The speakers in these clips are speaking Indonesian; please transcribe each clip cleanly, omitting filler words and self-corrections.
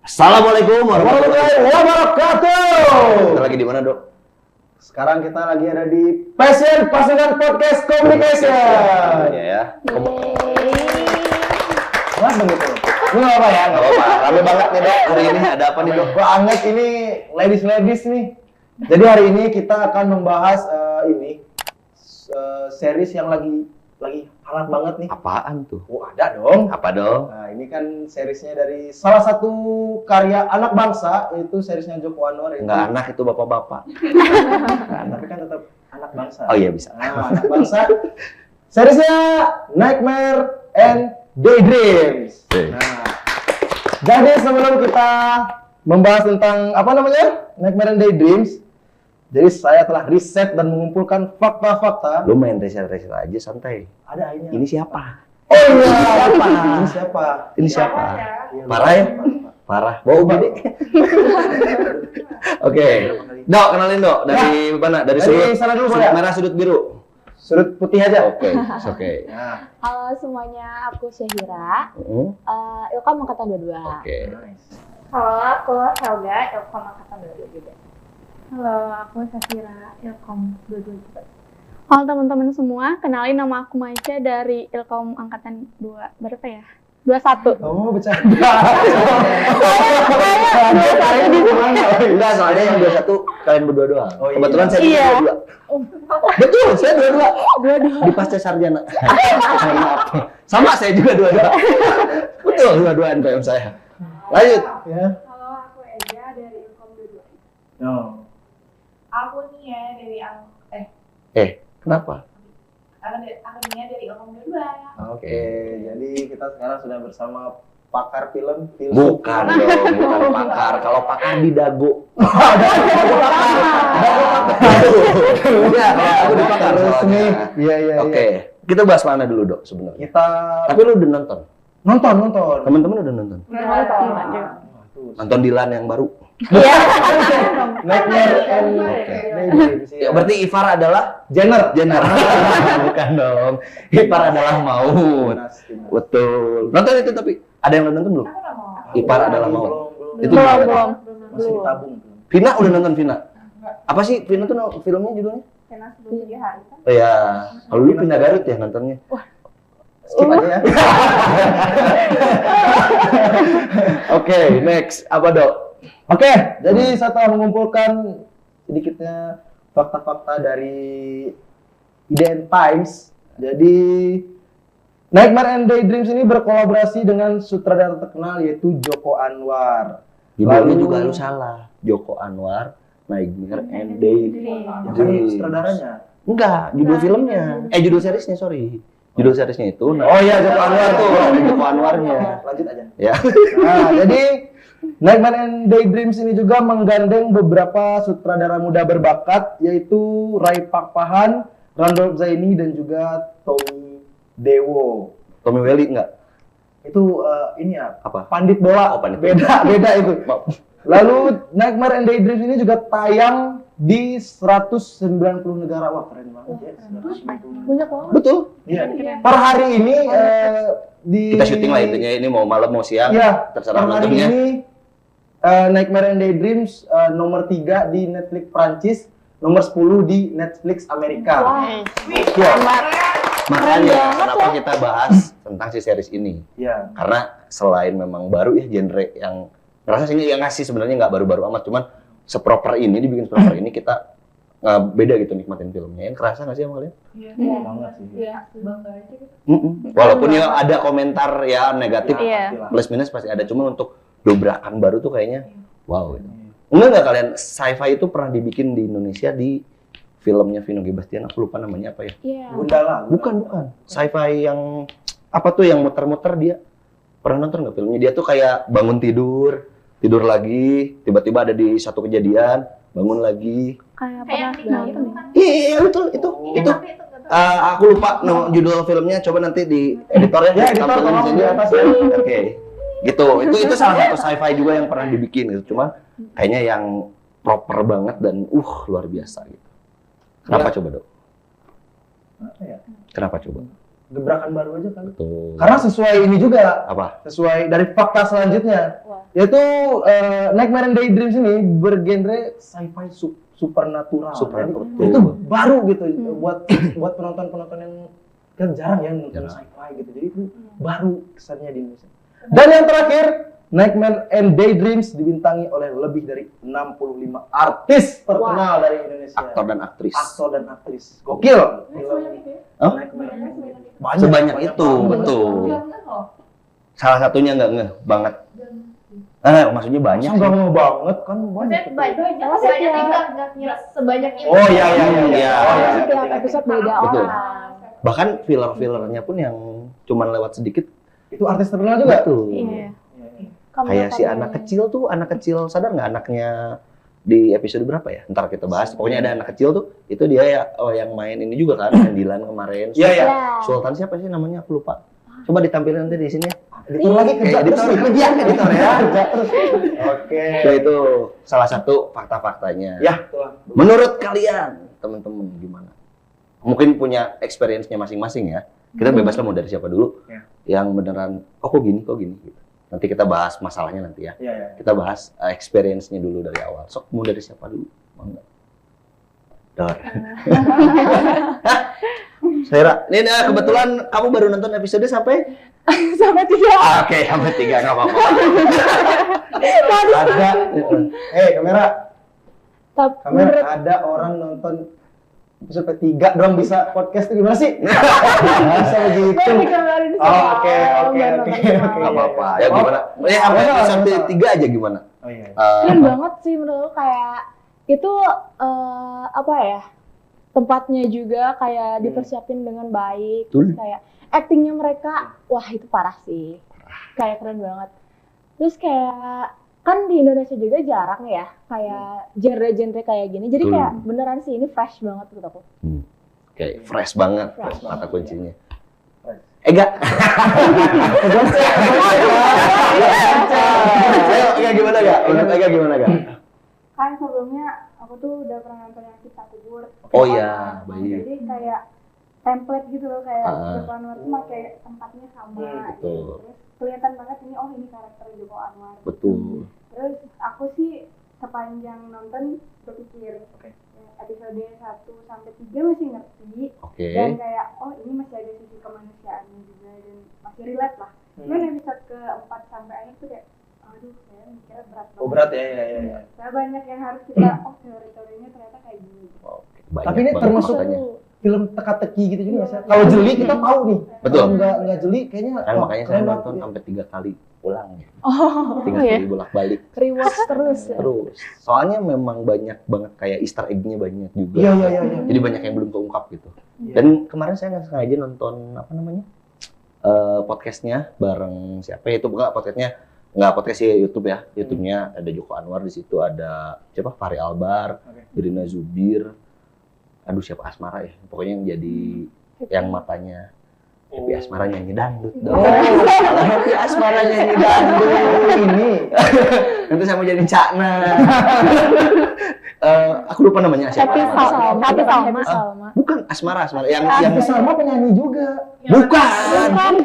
Assalamualaikum warahmatullahi wabarakatuh. Kita lagi di mana, Dok? Sekarang kita lagi ada di Passion Pasangan Podcast Communication. Iya ya. Mas begitu. Ini nggak apa ya? Nggak apa-apa. Rame banget nih, Dok. Hari ini ada apa nih, Dok? Banget ini ladies nih. Jadi hari ini kita akan membahas series yang lagi hangat banget nih. Apaan tuh? Oh, ada dong. Apa, Dok? Nah, ini kan seriesnya dari salah satu karya anak bangsa, yaitu seriesnya Joko Anwar. Nggak anak itu bapak-bapak. Tapi kan tetap anak bangsa. Oh iya bisa. Nah, anak bangsa. Seriesnya Nightmare and Daydreams. Nah, jadi sebelum kita membahas tentang apa namanya Nightmare and Daydreams, jadi saya telah riset dan mengumpulkan fakta-fakta. Lu main riset aja santai. Ada akhirnya. Ini siapa? Oh iya, siapa? Ini siapa? Ini siapa? Iya, Parah ya? Parah. Bau gede. Oke. Dok, kenalin, Dok. Dari mana? Dari sudut sana dulu, sudut boleh? merah, sudut biru. Sudut putih aja. Oke. Oke. Nah, Halo semuanya, aku Syahira, Heeh. Ilkom Angkatan 22. Oke. Halo, aku Helga, Ilkom Angkatan 22 juga. Halo, aku Safira, Ilkom 22 juga. Halo teman-teman semua, kenalin nama aku Maisha dari Ilkom Angkatan 2, berapa ya? 21. oh bercanda. Enggak, soalnya yang 21 kalian berdua doang. Oh, iya. Kebetulan saya Iya. berdua. Betul, saya dua-dua. Di pasca sarjana. Maaf. Sama saya juga dua-dua. Betul, dua-duaan PM saya. Lanjut. Ya. Halo, aku Eja dari Ilkom 22. No. Aku Nia dari Kenapa? aku Nia dari Ilkom 22. Oke, jadi kita sekarang sudah bersama pakar film. Bukan dong, bukan pakar. Kalau pakar di dago. Enggak, aku di pakar resmi. soalnya. Iya. Oke, kita bahas mana dulu, Dok, sebenarnya? Kita Tapi lu udah nonton? nonton. Teman-teman udah nonton? Nonton Dilan yang baru? Nightmare and Daydreams. Ya, berarti Ivar adalah Jenner. Bukan dong. Ivar adalah Maut. Betul. Nonton itu tapi ada yang nonton belum? Aku nggak mau. Ipar adalah Maut. Itu Belum, gimana? belum. Masih ditabung. Vina udah nonton Vina? Apa sih Vina tuh filmnya judulnya? Karena sebelum 3 hari kan. Oh ya, kalau lu Vina Garut ya nontonnya. Skip aja ya. Oke, next apa, Dok? Oke, jadi saya telah mengumpulkan sedikitnya fakta-fakta dari IDN Times. Jadi Nightmare and Daydreams ini berkolaborasi dengan sutradara terkenal yaitu Joko Anwar. Judulnya Lalu- juga lu salah. Joko Anwar, Nightmare and Yang Daydreams. sutradaranya. Enggak, judul filmnya. Judul seriesnya, sorry. Judul seriesnya itu. Oh iya, Joko Anwar tuh. Joko Anwarnya. Lanjut aja. Ya. Nah, jadi Nightmare and Daydreams ini juga menggandeng beberapa sutradara muda berbakat yaitu Ray Pak Pahan, Randolph Zaini dan juga Tommy Dewo. Tommy Welly enggak? Itu ini ya, Apa? pandit bola. Oh, pandit beda itu. Lalu Nightmare and Daydreams ini juga tayang di 190 negara. Wah, keren banget ya. 190. Banyak banget. Betul. Iya. Per hari ini di Kita syuting lah intinya, ini mau malam mau siang. Iya, Terserah per hari nontonnya. ini Nightmare and Daydreams nomor 3 di Netflix Prancis, nomor 10 di Netflix Amerika. Iya. Makanya kenapa kita bahas tentang si series ini? Iya. Karena selain memang baru ya genre yang ngerasa sih yang ngasih sebenarnya nggak baru-baru amat, cuman seproper ini dibikin seproper ini kita beda gitu nikmatin filmnya. Yang kerasa nggak sih sama kalian? Iya. Banget sih. Iya, bangga aja gitu. Walaupun ya ada komentar ya negatif, Iya. plus minus pasti ada. Cuman untuk dobrakan baru tuh kayaknya wow gitu. Enggak kalian sci-fi itu pernah dibikin di Indonesia di filmnya Vino G. Bastian, aku lupa namanya apa ya. Iya. Gundala. Bukan. Sci-fi yang apa tuh yang muter-muter dia. Pernah nonton nggak filmnya? Dia tuh kayak bangun tidur lagi, tiba-tiba ada di satu kejadian, bangun lagi. Kayak Kayak pernah yang nonton ya? kan. Iya, itu. Tapi itu nggak tahu. Aku lupa judul filmnya. Coba nanti di editornya Ya, editor tampilin tolong saja. di atas ya. Oke. Gitu. Itu salah satu sci-fi juga yang pernah dibikin gitu. Cuma kayaknya yang proper banget dan luar biasa gitu. Kenapa coba, Dok? Apa ya? Kenapa coba? Gebrakan baru aja kali. Betul. Karena sesuai ini juga, Apa? sesuai dari fakta selanjutnya, Wah. yaitu Nightmare and Daydreams ini bergenre sci-fi supernatural. Supernatural, Jadi, betul. itu baru gitu buat penonton-penonton yang kan jarang ya nonton Jarang. sci-fi gitu. Jadi itu baru kesannya di Indonesia. Dan yang terakhir, Nightmare and Daydreams dibintangi oleh lebih dari 65 artis terkenal dari Indonesia. Aktor dan aktris. Aktor dan aktris. Gokil. Sebanyak itu ya? Hah? Nightmare and Daydreams. Sebanyak itu, banget. betul. Jangan loh. Salah satunya nggak ngeh banget. Maksudnya banyak Masa sih. nggak mau banget kan Maksudnya banyak. banyak nggak ngira sebanyak itu. Oh iya iya iya. Iya. Oh, iya. Setiap episode beda Betul. orang. Bahkan filler-fillernya pun yang cuman lewat sedikit. Itu artis terkenal juga. Betul. Iya. Kayak si anak kecil sadar nggak anaknya di episode berapa ya? Ntar kita bahas. Pokoknya ada anak kecil tuh, itu dia ya yang main ini juga kan, main Dilan kemarin. Iya iya. Sultan siapa sih namanya? Aku lupa. Coba ditampilin nanti di sini. Editor lagi kerja terus. Editor ya. Kerja terus. Oke. So, itu salah satu fakta-faktanya. Ya, itulah. Menurut kalian, teman-teman gimana? Mungkin punya experience-nya masing-masing ya. Kita bebas lah mau dari siapa dulu. Ya. Yang beneran, kok gini. Gitu. Nanti kita bahas masalahnya nanti ya. Iya iya. Kita bahas experience-nya dulu dari awal. Sok mau dari siapa dulu? Mau nggak? Dor. Saira, ini kebetulan kamu baru nonton episode sampai? Sampai 3. Oke, sampai 3 nggak apa-apa. Ada. Kamera. Kamera Menurut ada orang nonton episode 3 doang bisa podcast itu gimana sih? Bisa begitu. Oh, oke. Nggak apa-apa. Ya gimana? Ya sampai episode 3 aja gimana? Oh iya. keren banget sih menurut kayak itu apa ya, tempatnya juga kayak dipersiapin dengan baik. Betul. Terus kayak actingnya mereka, wah itu parah sih, kayak keren banget. Terus kayak kan di Indonesia juga jarang ya kayak genre-genre kayak gini, jadi Betul. kayak beneran sih ini fresh banget menurut aku. Kayak fresh banget Fresh kata kuncinya. Fresh. Ega. Ayo, Ega gimana Ga? Menurut Ega gimana Ga? Kan sebelumnya aku tuh udah pernah nonton yang Kita Kubur. Oh iya, baik. Jadi kayak template gitu loh, kayak Ah. Joko Anwar tuh pakai tempatnya sama. betul. Gitu. Terus kelihatan banget ini, oh ini karakter Joko Anwar. Betul. Terus aku sih sepanjang nonton berpikir Oke. episode 1 sampai 3 masih ngerti. Oke. Dan kayak oh ini masih ada sisi kemanusiaannya juga dan masih relate lah. Cuman episode ke-4 sampai akhir tuh kayak aduh saya mikirnya berat banget. Oh berat ya ya. Saya banyak yang harus kita teori-teorinya ternyata kayak gini. Oke, banyak Tapi ini banget termasuk makanya. film teka-teki gitu juga nggak sih? Kalau jeli kita tahu nih. Betul. Kalau nggak jeli kayaknya. Kan wah, makanya saya keren nonton banget. sampai 3 kali ulang. Oh 3 ya, kali bolak-balik. rewatch terus ya. Terus, soalnya memang banyak banget kayak Easter egg-nya banyak juga. Iya iya iya. Jadi banyak yang belum keungkap gitu. Iya. Dan kemarin saya nggak sengaja nonton apa namanya podcastnya bareng siapa ya, itu bukan podcastnya, nggak podcast sih YouTube ya. YouTube-nya ada Joko Anwar di situ, ada siapa Fahri Albar, Oke. Irina Zubir, aduh siapa Asmara ya, pokoknya yang jadi yang matanya. Happy Asmara nyanyi dangdut dong. Kalau Happy Asmara nyanyi dangdut ini. Nanti saya mau jadi Cakna. Aku lupa namanya siapa. Happy Asmara. Salma. Happy Salma. Bukan Asmara yang Tapi Salma penyanyi juga. bukan.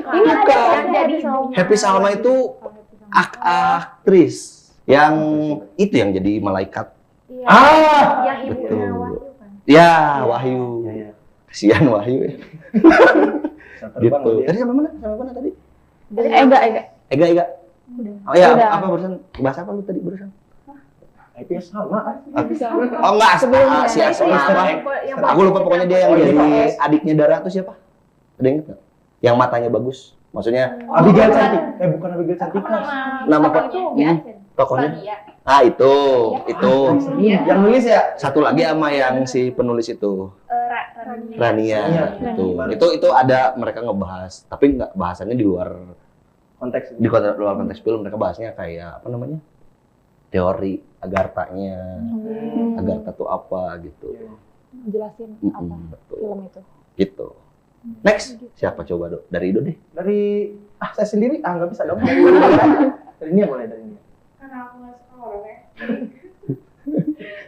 Ini ada Bukan. yang jadi Salma. Happy Salma itu aktris yang itu yang jadi malaikat. Iya. Ah. Yang ibunya Betul. Wahyu kan. Ya, Wahyu. Iya iya. Kasihan Wahyu ya. Bisa Gitu. terbang loh dia. Tadi sampai mana? Sampai mana tadi? Enggak. Ega. Oh ya, Udah. apa barusan? Bahas apa lu tadi barusan? Happy Salma. Happy Salma. Oh enggak, Sebelumnya. si Asma apa? Aku lupa pokoknya dia yang jadi adiknya Dara tuh siapa? Ada inget nggak? Yang matanya bagus. Maksudnya Abigail Cantik. Bukan Abigail Cantik. nama apa apa? ya? Tokohnya? Ah itu. Yang nulis ya? Satu lagi sama yang si penulis itu. Rania. Iya. Itu ada mereka ngebahas, tapi nggak bahasannya di luar Konteks. luar konteks film. Mereka bahasnya kayak apa namanya? Teori Agartha-nya. Agartha tuh apa gitu. Jelasin apa Betul. film itu. Gitu. Next, siapa coba Dok? Dari Ido deh. Dari saya sendiri nggak bisa dong. Dari ini boleh dari ini. Karena aku nggak suka horornya.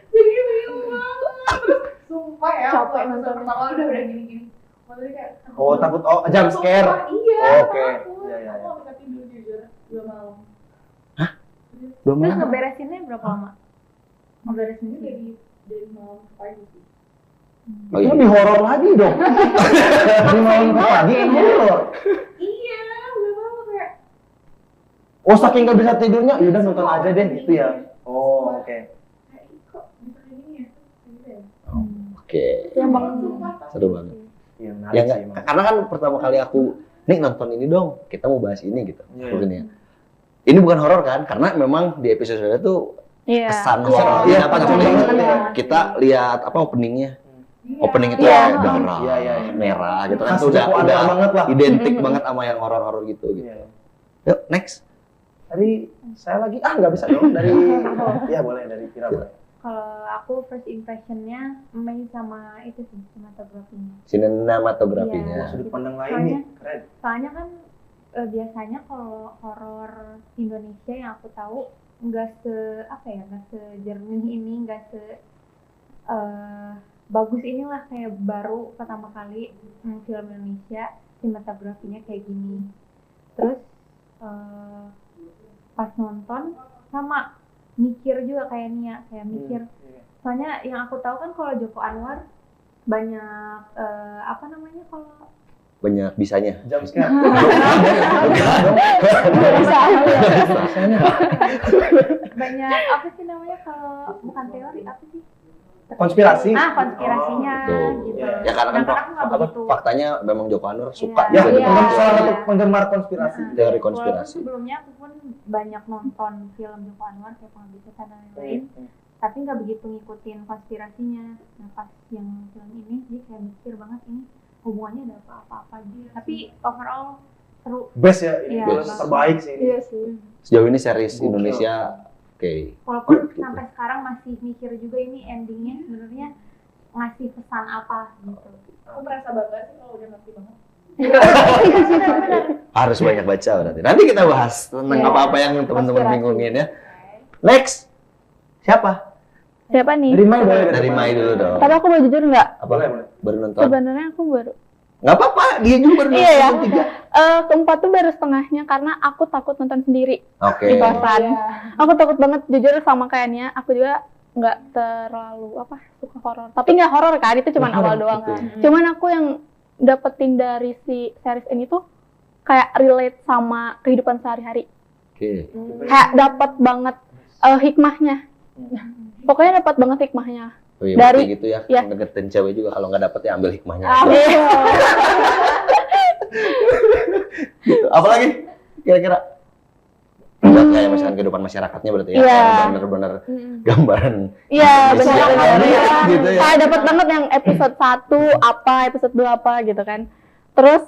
Jadi bingung banget. Terus sumpah ya, Capek aku episode nontonnya. pertama udah gini-gini. Maksudnya kayak Oh, takut jump scare. Iya. Oh, oke. Aku Iya, iya, aku nggak bisa tidur jujur 2 malam. Belum Terus lama. ngeberesinnya berapa lama? Ngeberesinnya Dari malam ke pagi sih. Oh, Itu iya. lebih horor lagi dong. Dari malam ke pagi kan horor. Iya, 2 malam kayak Oh, saking nggak bisa tidurnya, yaudah nonton aja deh gitu ya. Oh, oke. kayak kok bisa kayak gini ya? Gitu ya. Oke. yang bang Seru banget. Iya, menarik Ya sih nggak, emang. karena kan pertama kali aku nih nonton ini dong, kita mau bahas ini gitu. Iya, Mungkin ya. Ini bukan horor kan? Karena memang di episode tuh iya kesan Iya, horor. iya, Apa kesan namanya? banget ya. Kita lihat apa openingnya? Iya. Opening itu Iya. ya darah, Iya, iya, iya. merah gitu kan. Khas Itu Joko Anwar banget lah. identik banget sama yang horor-horor gitu. Iya. Yuk, next. Dari saya lagi, nggak bisa dong. Dari, ya boleh, dari Kira boleh. kalau aku first impressionnya main sama itu sih sinematografinya. Sinematografinya. Iya. Sudut pandang lain nih, keren. Soalnya kan biasanya kalau horor Indonesia yang aku tahu nggak sejernih ini, nggak bagus inilah kayak baru pertama kali film Indonesia sinematografinya kayak gini. Terus pas nonton sama mikir juga kayak Nia, kayak mikir. Soalnya yang aku tahu kan kalau Joko Anwar banyak kalau Banyak bisanya. Jump scare. banyak apa sih namanya kalau bukan teori apa sih? Konspirasi. Konspirasinya Betul. gitu. Iya. Ya karena kan Nah, aku nggak begitu. faktanya memang Joko Anwar suka Iya. Ya, juga Iya. dengan salah satu penggemar konspirasi. teori Walaupun konspirasi. sebelumnya aku pun banyak nonton film Joko Anwar kayak Pengabdi Setan dan lain-lain, tapi nggak begitu ngikutin konspirasinya. Nah pas yang film ini dia kayak mikir banget ini hubungannya ada apa-apa gitu. Tapi overall seru. Best ya, ini Iya, film banget. terbaik sih ini. Iya sih. Sejauh ini series Gokil. Indonesia oke. Walaupun Good, gitu. sampai sekarang masih mikir juga ini endingnya sebenarnya ngasih pesan apa gitu. Aku merasa bangga sih kalau udah ngerti banget. Benar-benar. Harus banyak baca berarti. Nanti kita bahas tentang Iya. apa-apa yang teman-teman Konspirasi. bingungin ya. Next. Siapa? Siapa nih? Dari Mai boleh. Dari Mai dulu dong. Tapi aku mau jujur nggak? Apa? Boleh, boleh. Baru nonton? Sebenarnya aku baru. Nggak apa-apa, dia juga baru Iya ya. nonton 3. Keempat tuh baru setengahnya karena aku takut nonton sendiri Oke. di kosan. Aku takut banget jujur sama kayaknya. Aku juga nggak terlalu suka horor. Tapi nggak horor kan, itu cuma awal doang. Betul. Cuman aku yang dapetin dari si series ini tuh kayak relate sama kehidupan sehari-hari. Oke. Kayak dapet banget hikmahnya. Pokoknya dapat banget hikmahnya. Oh iya, Dari- berarti gitu ya. ya. Ngedeketin cewek juga kalau nggak dapet ya ambil hikmahnya. Ah, aja. Gitu. Apalagi kira-kira? Buat kayak misalkan kehidupan masyarakatnya berarti ya. Iya. Yang bener-bener gambaran. Iya, Indonesia benar. banget gitu ya. Saya dapat banget yang episode 1 apa, episode 2 apa gitu kan. Terus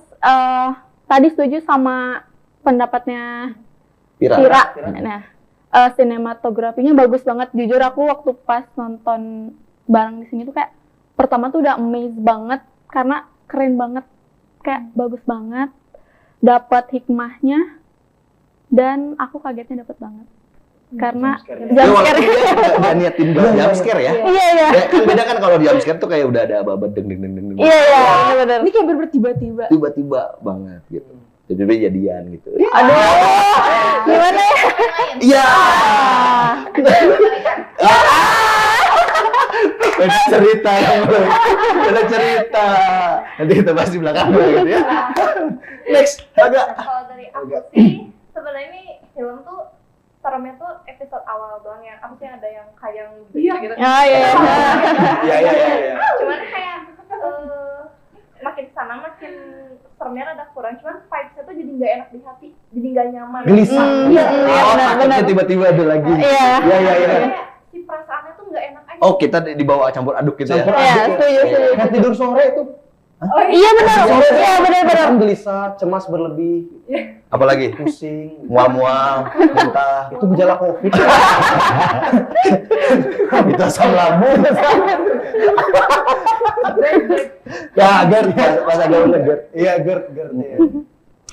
tadi setuju sama pendapatnya Pira. Kira. Nah, sinematografinya bagus banget. Jujur aku waktu pas nonton bareng di sini tuh kayak pertama tuh udah amazed banget karena keren banget, kayak bagus banget, dapat hikmahnya dan aku kagetnya dapat banget karena Jumpscare. Ya, jump walaupun scare. dia nggak niatin buat jumpscare ya. Iya iya. Ya, kan beda kan kalau jumpscare tuh kayak udah ada ababad deng deng deng deng deng. Iya iya, benar. Ini kayak bener tiba-tiba. Tiba-tiba banget gitu. Tiba-tiba jadian gitu. Aduh, gimana ya? Iya. Beda cerita yang belum. Beda cerita. Nanti kita bahas di belakang gitu ya. Next, agak. Kalau dari aku sih, sebenarnya ini film tuh seremnya tuh episode awal doang ya. Aku sih ada yang kayak gitu. Ah iya. Iya, iya, iya, iya. Cuman kayak makin sana makin seremnya rada kurang. Cuman vibes-nya tuh jadi nggak enak di hati, jadi nggak nyaman. Gelisah. Iya, Oh, benar. takutnya tiba-tiba ada lagi. Iya. Iya, iya, iya. Kayak si perasaannya tuh nggak enak aja. Oh, kita dibawa campur aduk gitu Campur ya. Iya, aduk setuju, ya. setuju. Kayak tidur sore itu. Iya benar. Iya benar. Kan gelisah, cemas berlebih, Apalagi pusing, mual-mual, muntah. itu gejala COVID. Itu asam lambung. Ya, GERD. Pas ada udah GERD. Iya, GERD, GERD. Iya.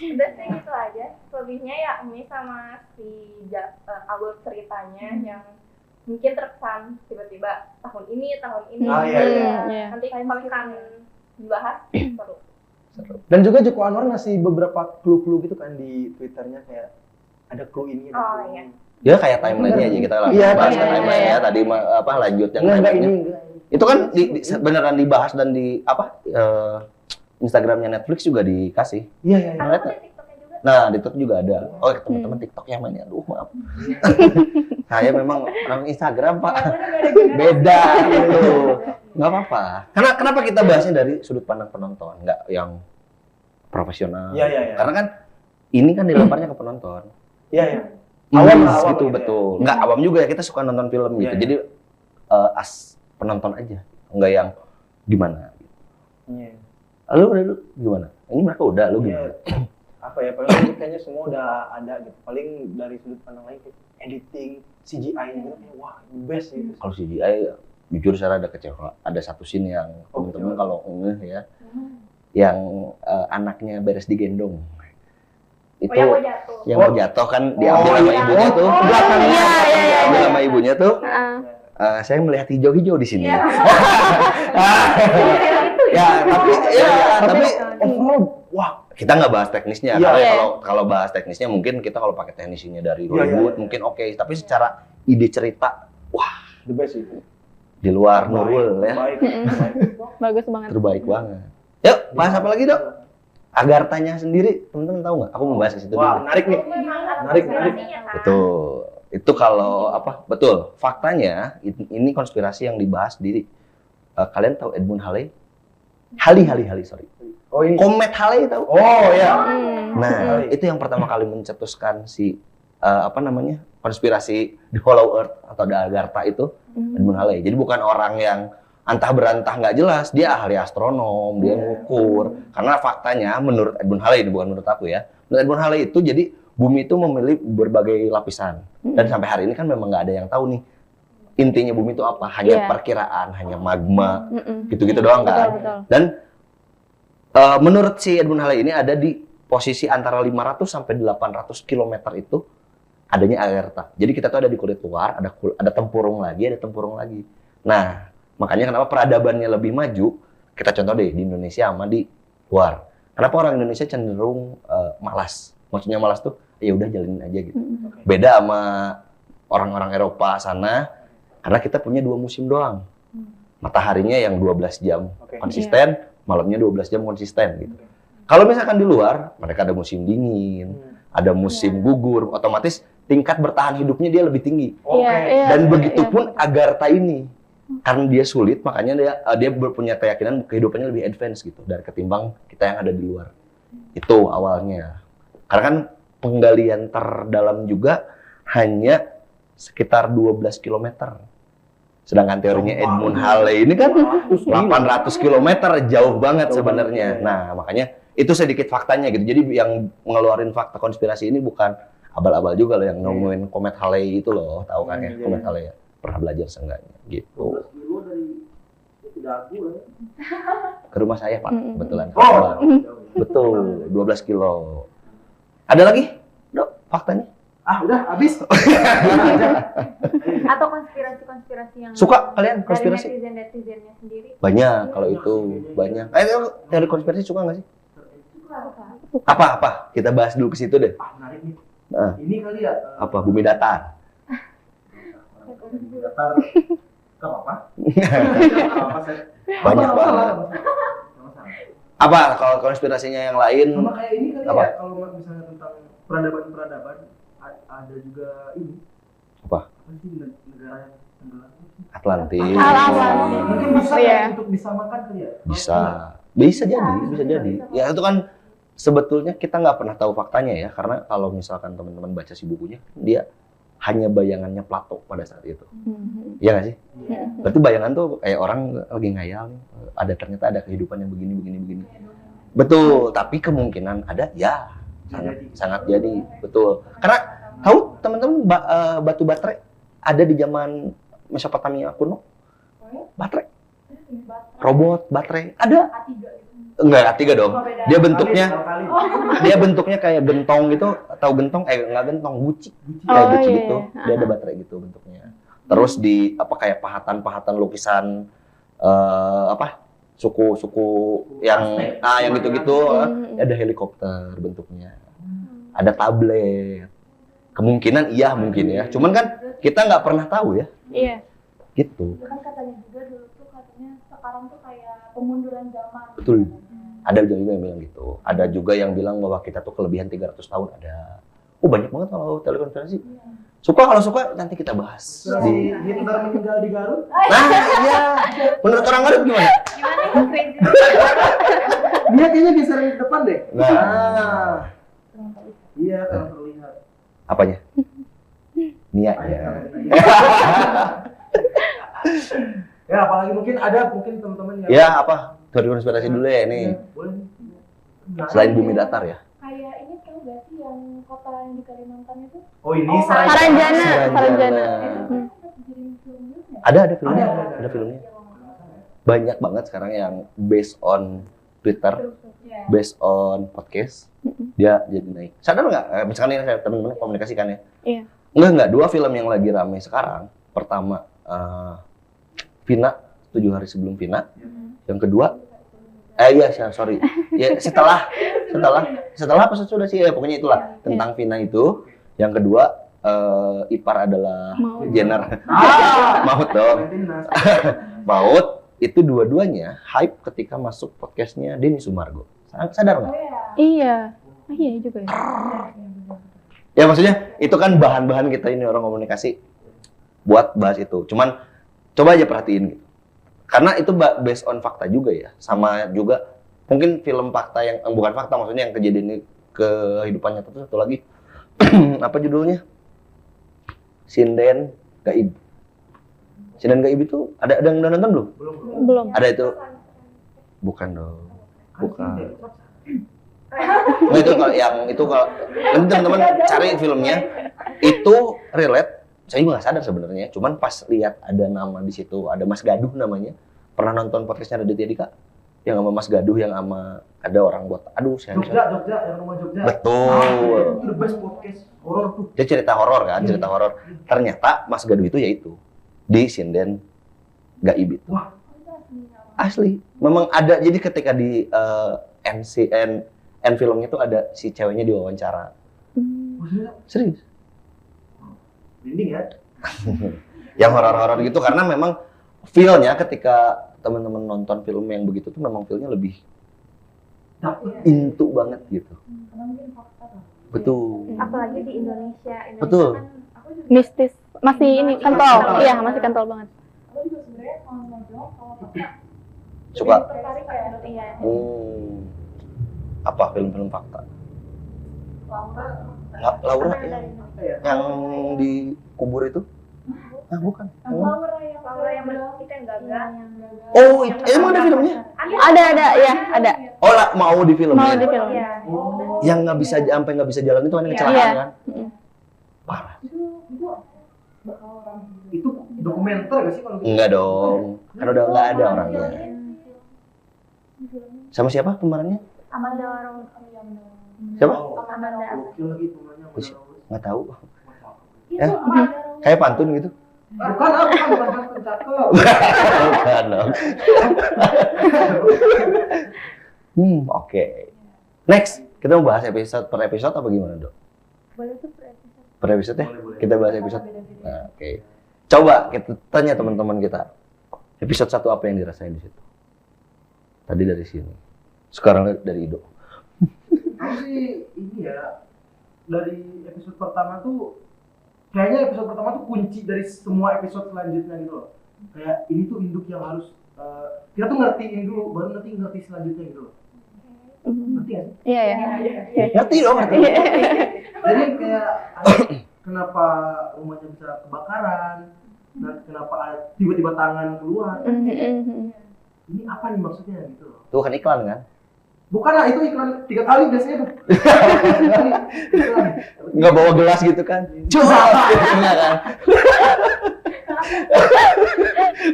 Udah sih gitu aja. Selebihnya ya ini sama si alur ceritanya yang mungkin terkesan tiba-tiba tahun ini. Ah, iya, iya. Iya. Nanti kalau misalkan dibahas seru. Dan juga Joko Anwar ngasih beberapa clue-clue gitu kan di Twitternya, kayak ada clue ini. Oh iya. Ya kayak timeline-nya aja kita langsung Iya, bahas ke iya, timeline iya. ya. Tadi lanjut yang Enggak timeline-nya. ini, enggak ini. Itu kan beneran dibahas dan di Instagramnya Netflix juga dikasih. Iya, iya, iya. Atau Ngeliat di nggak? TikToknya juga. Nah, di TikTok juga ada. Oh, teman-teman TikTok yang mainnya, aduh maaf. Saya memang orang Instagram, Pak. Beda gitu. Nggak apa-apa. Karena kenapa kita bahasnya dari sudut pandang penonton, nggak yang profesional. Iya, iya, iya. Karena kan ini kan dilemparnya ke penonton. Iya, iya. Awam lah, awam gitu, gitu ya. betul. Nggak awam juga ya, kita suka nonton film gitu. Iya, iya. Jadi as penonton aja, nggak yang gimana. Iya. Lu gimana? Ini mereka udah, lu Iya. gimana? Apa ya, paling kayaknya semua udah ada gitu. Paling dari sudut pandang lain kayak editing, CGI gitu kayak wah, the best gitu. Kalau CGI, jujur saya ada kecewa. Ada satu scene yang Oh, temen-temen kecewa. kalau ngeh ya, yang anaknya beres digendong. Itu Oh, yang mau jatuh. yang mau jatuh kan diambil sama iya. ibunya tuh. Oh, belakangnya. Iya, iya, iya. Diambil sama ibunya tuh. Heeh. Saya melihat hijau-hijau di sini. Iya. Ya, tapi overall, wah, kita nggak bahas teknisnya. Iya. Karena Iya. kalau bahas teknisnya mungkin kita kalau pakai teknisinya dari Iya, iya, Hollywood iya. mungkin oke. Tapi secara ide cerita the best itu. di luar Nurul ya, Baik, Mm-mm. baik. Bagus banget. terbaik banget. Yuk, bahas apa lagi, Dok? Agartanya sendiri, teman-teman tahu nggak? Aku mau bahas ke situ Wah, dulu. menarik nih. Menarik, menarik. Betul. Itu kalau apa? Betul. Faktanya ini konspirasi yang dibahas di kalian tahu Edmund Halley? Halley, sorry. Oh, ini. Komet Halley tahu? Oh, ya. Hmm. Nah, Halley. itu yang pertama kali mencetuskan si konspirasi di Hollow Earth atau Agartha itu Edmund Halley. Jadi bukan orang yang antah berantah nggak jelas, dia ahli astronom, dia ngukur. Karena faktanya menurut Edmund Halley, ini bukan menurut aku ya. Menurut Edmund Halley itu jadi bumi itu memiliki berbagai lapisan. Dan sampai hari ini kan memang nggak ada yang tahu nih intinya bumi itu apa. Hanya Iya. perkiraan, hanya magma, Mm-mm. gitu-gitu doang Betul, kan. betul. Dan menurut si Edmund Halley ini ada di posisi antara 500 sampai 800 km itu adanya Agartha. Jadi kita tuh ada di kulit luar, ada tempurung lagi, ada tempurung lagi. Nah, makanya kenapa peradabannya lebih maju? Kita contoh deh di Indonesia sama di luar. Kenapa orang Indonesia cenderung malas? Maksudnya malas tuh ya udah jalanin aja gitu. Beda sama orang-orang Eropa sana karena kita punya 2 musim doang. Mataharinya yang 12 jam Oke. konsisten, malamnya 12 jam konsisten gitu. Kalau misalkan di luar, mereka ada musim dingin, ada musim gugur, otomatis tingkat bertahan hidupnya dia lebih tinggi. Oke. Iya, iya. Dan iya, begitupun iya. Agartha ini, karena dia sulit, makanya dia punya keyakinan kehidupannya lebih advance gitu dari ketimbang kita yang ada di luar. Itu awalnya. Karena kan penggalian terdalam juga hanya sekitar 12 km. Sedangkan teorinya Edmund Halley ini kan 800 km, jauh banget Jauh sebenarnya. banget, iya. Nah, makanya itu sedikit faktanya gitu. Jadi yang ngeluarin fakta konspirasi ini bukan abal-abal juga loh yang nemuin komet Halley itu loh, tahu kan ya, Iya. komet Halley ya. Pernah belajar seenggaknya gitu. Ke rumah saya, Pak, kebetulan. Oh. Betul, 12 kilo. Ada lagi? Dok, faktanya? Ah, udah habis. Atau konspirasi-konspirasi yang Suka kalian konspirasi? dari netizen-netizennya sendiri. Banyak kalau itu, banyak. Teori konspirasi suka nggak sih? Apa? Kita bahas dulu ke situ deh. Ah, menarik nih. Nah, Ini kali ya. apa? Bumi datar. Bumi datar. Gak apa-apa. Gak apa-apa, saya. Banyak Sama-sama, banget. sama-sama. Apa kalau konspirasinya yang lain? Sama kayak ini kali Apa? ya, kalau misalnya tentang peradaban, ada juga ini. Apa? Sih negara yang tenggelam? Atlantis. Atlantis. Mungkin bisa Iya. ya untuk disamakan kali ya? Bisa jadi. Ya itu kan sebetulnya kita nggak pernah tahu faktanya ya, karena kalau misalkan teman-teman baca si bukunya, dia hanya bayangannya Plato pada saat itu. Iya nggak sih? Berarti bayangan tuh kayak orang lagi ngayal, ada ternyata ada kehidupan yang begini. Betul, tapi kemungkinan ada ya, sangat jadi, betul. Karena tahu teman-teman batu baterai ada di zaman Mesopotamia kuno, baterai, robot baterai ada. Enggak, A3 dong. Dia bentuknya kayak gentong gitu, atau gentong enggak gentong, guci. Kayak Oh, guci iya, gitu. iya. Dia ada baterai gitu bentuknya. Terus di kayak pahatan-pahatan lukisan suku-suku yang yang gitu-gitu. Ada helikopter bentuknya. Ada tablet. Kemungkinan iya mungkin ya. Cuman kan kita nggak pernah tahu ya. Iya. Gitu. Itu kan katanya juga dulu tuh katanya sekarang tuh kayak pemunduran zaman. Betul. Ada juga yang bilang gitu. Ada juga yang bilang bahwa kita tuh kelebihan 300 tahun ada. Oh banyak banget kalau telekonferensi. Suka kalau suka nanti kita bahas. Si Hitler meninggal di Garut. Nah iya. Menurut orang Garut gimana? Gimana nih crazy? Dia kayaknya geser di depan deh. Nah. Iya, kalau terlihat. Apanya? Niatnya. Ya, apalagi mungkin teman-teman yang Ya apa? Teori konspirasi dulu ya ini. boleh. Selain bumi datar ya. Kayak ini tau gak sih yang kota yang di Kalimantan itu? Oh, ini Saranjana. Saranjana. Jadi film juga. Ada filmnya. Ada filmnya. Banyak banget sekarang yang based on Twitter, Ya. based on podcast, dia jadi naik. Sadar nggak? Misalkan ini saya teman-teman komunikasikan ya. Iya. Enggak, 2 film yang lagi rame sekarang. Pertama, Vina, 7 hari sebelum Vina. Yang kedua, sorry. Ya, setelah apa sudah sih? Ya, pokoknya itulah tentang Vina itu. Yang kedua, ipar adalah Maut. Jenner. Maut dong. Maut itu dua-duanya hype ketika masuk podcastnya Denny Sumargo. Sadar nggak? Iya. Iya juga ya. Ya maksudnya itu kan bahan-bahan kita ini orang komunikasi buat bahas itu. Cuman coba aja perhatiin gitu. Karena itu based on fakta juga ya. Sama juga mungkin film fakta yang bukan fakta, maksudnya yang kejadian ini kehidupan nyata itu satu lagi. Apa judulnya? Sinden Gaib. Sinden Gaib itu ada yang udah nonton belum? Belum. Ada itu. Bukan dong. Bukan. Nah, itu kalau yang itu kalau nanti teman-teman cari filmnya itu relate. Saya juga nggak sadar sebenarnya. Cuman pas lihat ada nama di situ, ada Mas Gaduh namanya. Pernah nonton podcastnya Raditya Dika? Yang sama Mas Gaduh, yang sama ada orang buat, aduh saya Jogja, yang rumah Jogja. Betul. Itu the best podcast horor tuh. Dia cerita horor kan, cerita horor. Ternyata Mas Gaduh itu yaitu di Sinden Gaib itu. Wah. Asli. Memang ada. Jadi ketika di N filmnya tuh ada si ceweknya diwawancara. Maksudnya Serius. merinding ya. Yang horor-horor gitu karena memang feel-nya ketika teman-teman nonton film yang begitu tuh memang feel-nya lebih into banget gitu. Karena mungkin fakta lah. Betul. Apalagi di Indonesia. Betul. Kan, aku juga Mistis. Masih ini kental. Iya, masih kental banget. Aku juga sebenarnya kalau ngobrol kalau fakta Suka. tertarik ya. iya. Apa film-film fakta? Laura. Laura yang dikubur itu? Ah, bukan. Laura yang kita yang gagal. Oh, emang ada filmnya? Ada, ya, ada. Oh, mau di filmnya? Mau di film. Iya. Yang nggak bisa sampai nggak bisa jalan itu kan yang kecelakaan Iya. kan? Parah. Itu dokumenter gak sih kalau gitu? Enggak dong. Kan udah nggak ada orangnya. Sama siapa pemerannya? Amanda Warung. Siapa? Amanda. Gokil lagi pemenangnya. Nggak tahu. Itu Kayak pantun gitu. Bukan cakep. Bukan dong. Oke. Next, kita mau bahas episode per episode apa gimana, Dok? Boleh tuh per episode. Per episode ya? Boleh. Kita bahas episode. Nah, oke. Coba kita tanya teman-teman kita. Episode 1 apa yang dirasain di situ? Tadi dari sini. Sekarang dari Ido. Aku sih ini ya, dari episode pertama tuh kayaknya episode pertama tuh kunci dari semua episode selanjutnya gitu loh. Kayak ini tuh induk yang harus kita tuh ngertiin dulu, baru nanti ngerti selanjutnya gitu loh. Ngerti gak sih? Iya, ya. Ngerti dong, ngerti. Jadi kayak kenapa rumahnya bisa kebakaran, dan kenapa tiba-tiba tangan keluar. Ini apa nih maksudnya gitu loh. Itu kan iklan kan? Bukan lah, itu iklan 3 kali biasanya tuh. Iklan. Nggak bawa gelas gitu kan? Coba! Enggak kan?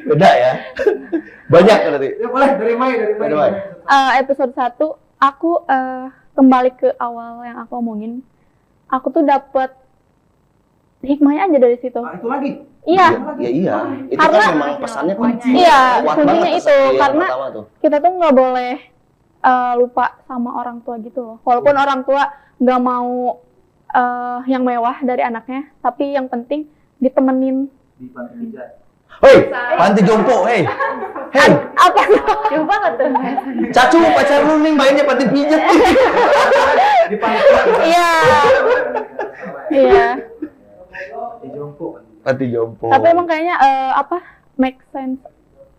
Beda ya? Banyak kan nanti? Ya boleh, dari Mai. Episode 1 aku kembali ke awal yang aku omongin. Aku tuh dapet hikmahnya aja dari situ. Nah, itu lagi. Iya. Ya iya. Itu Karena- kan memang pesannya kunci. Iya, Kuat kuncinya banget itu, pesan yang karena pertama tuh. kita tuh nggak boleh lupa sama orang tua gitu loh. Walaupun orang tua nggak mau yang mewah dari anaknya, tapi yang penting ditemenin. Hei, panti jompo, hei. Hei, Apa? Jauh banget tuh. Cacu pacar lu nih bayarnya panti pijat. Iya. Iya. Panti jompo. Tapi emang kayaknya make sense.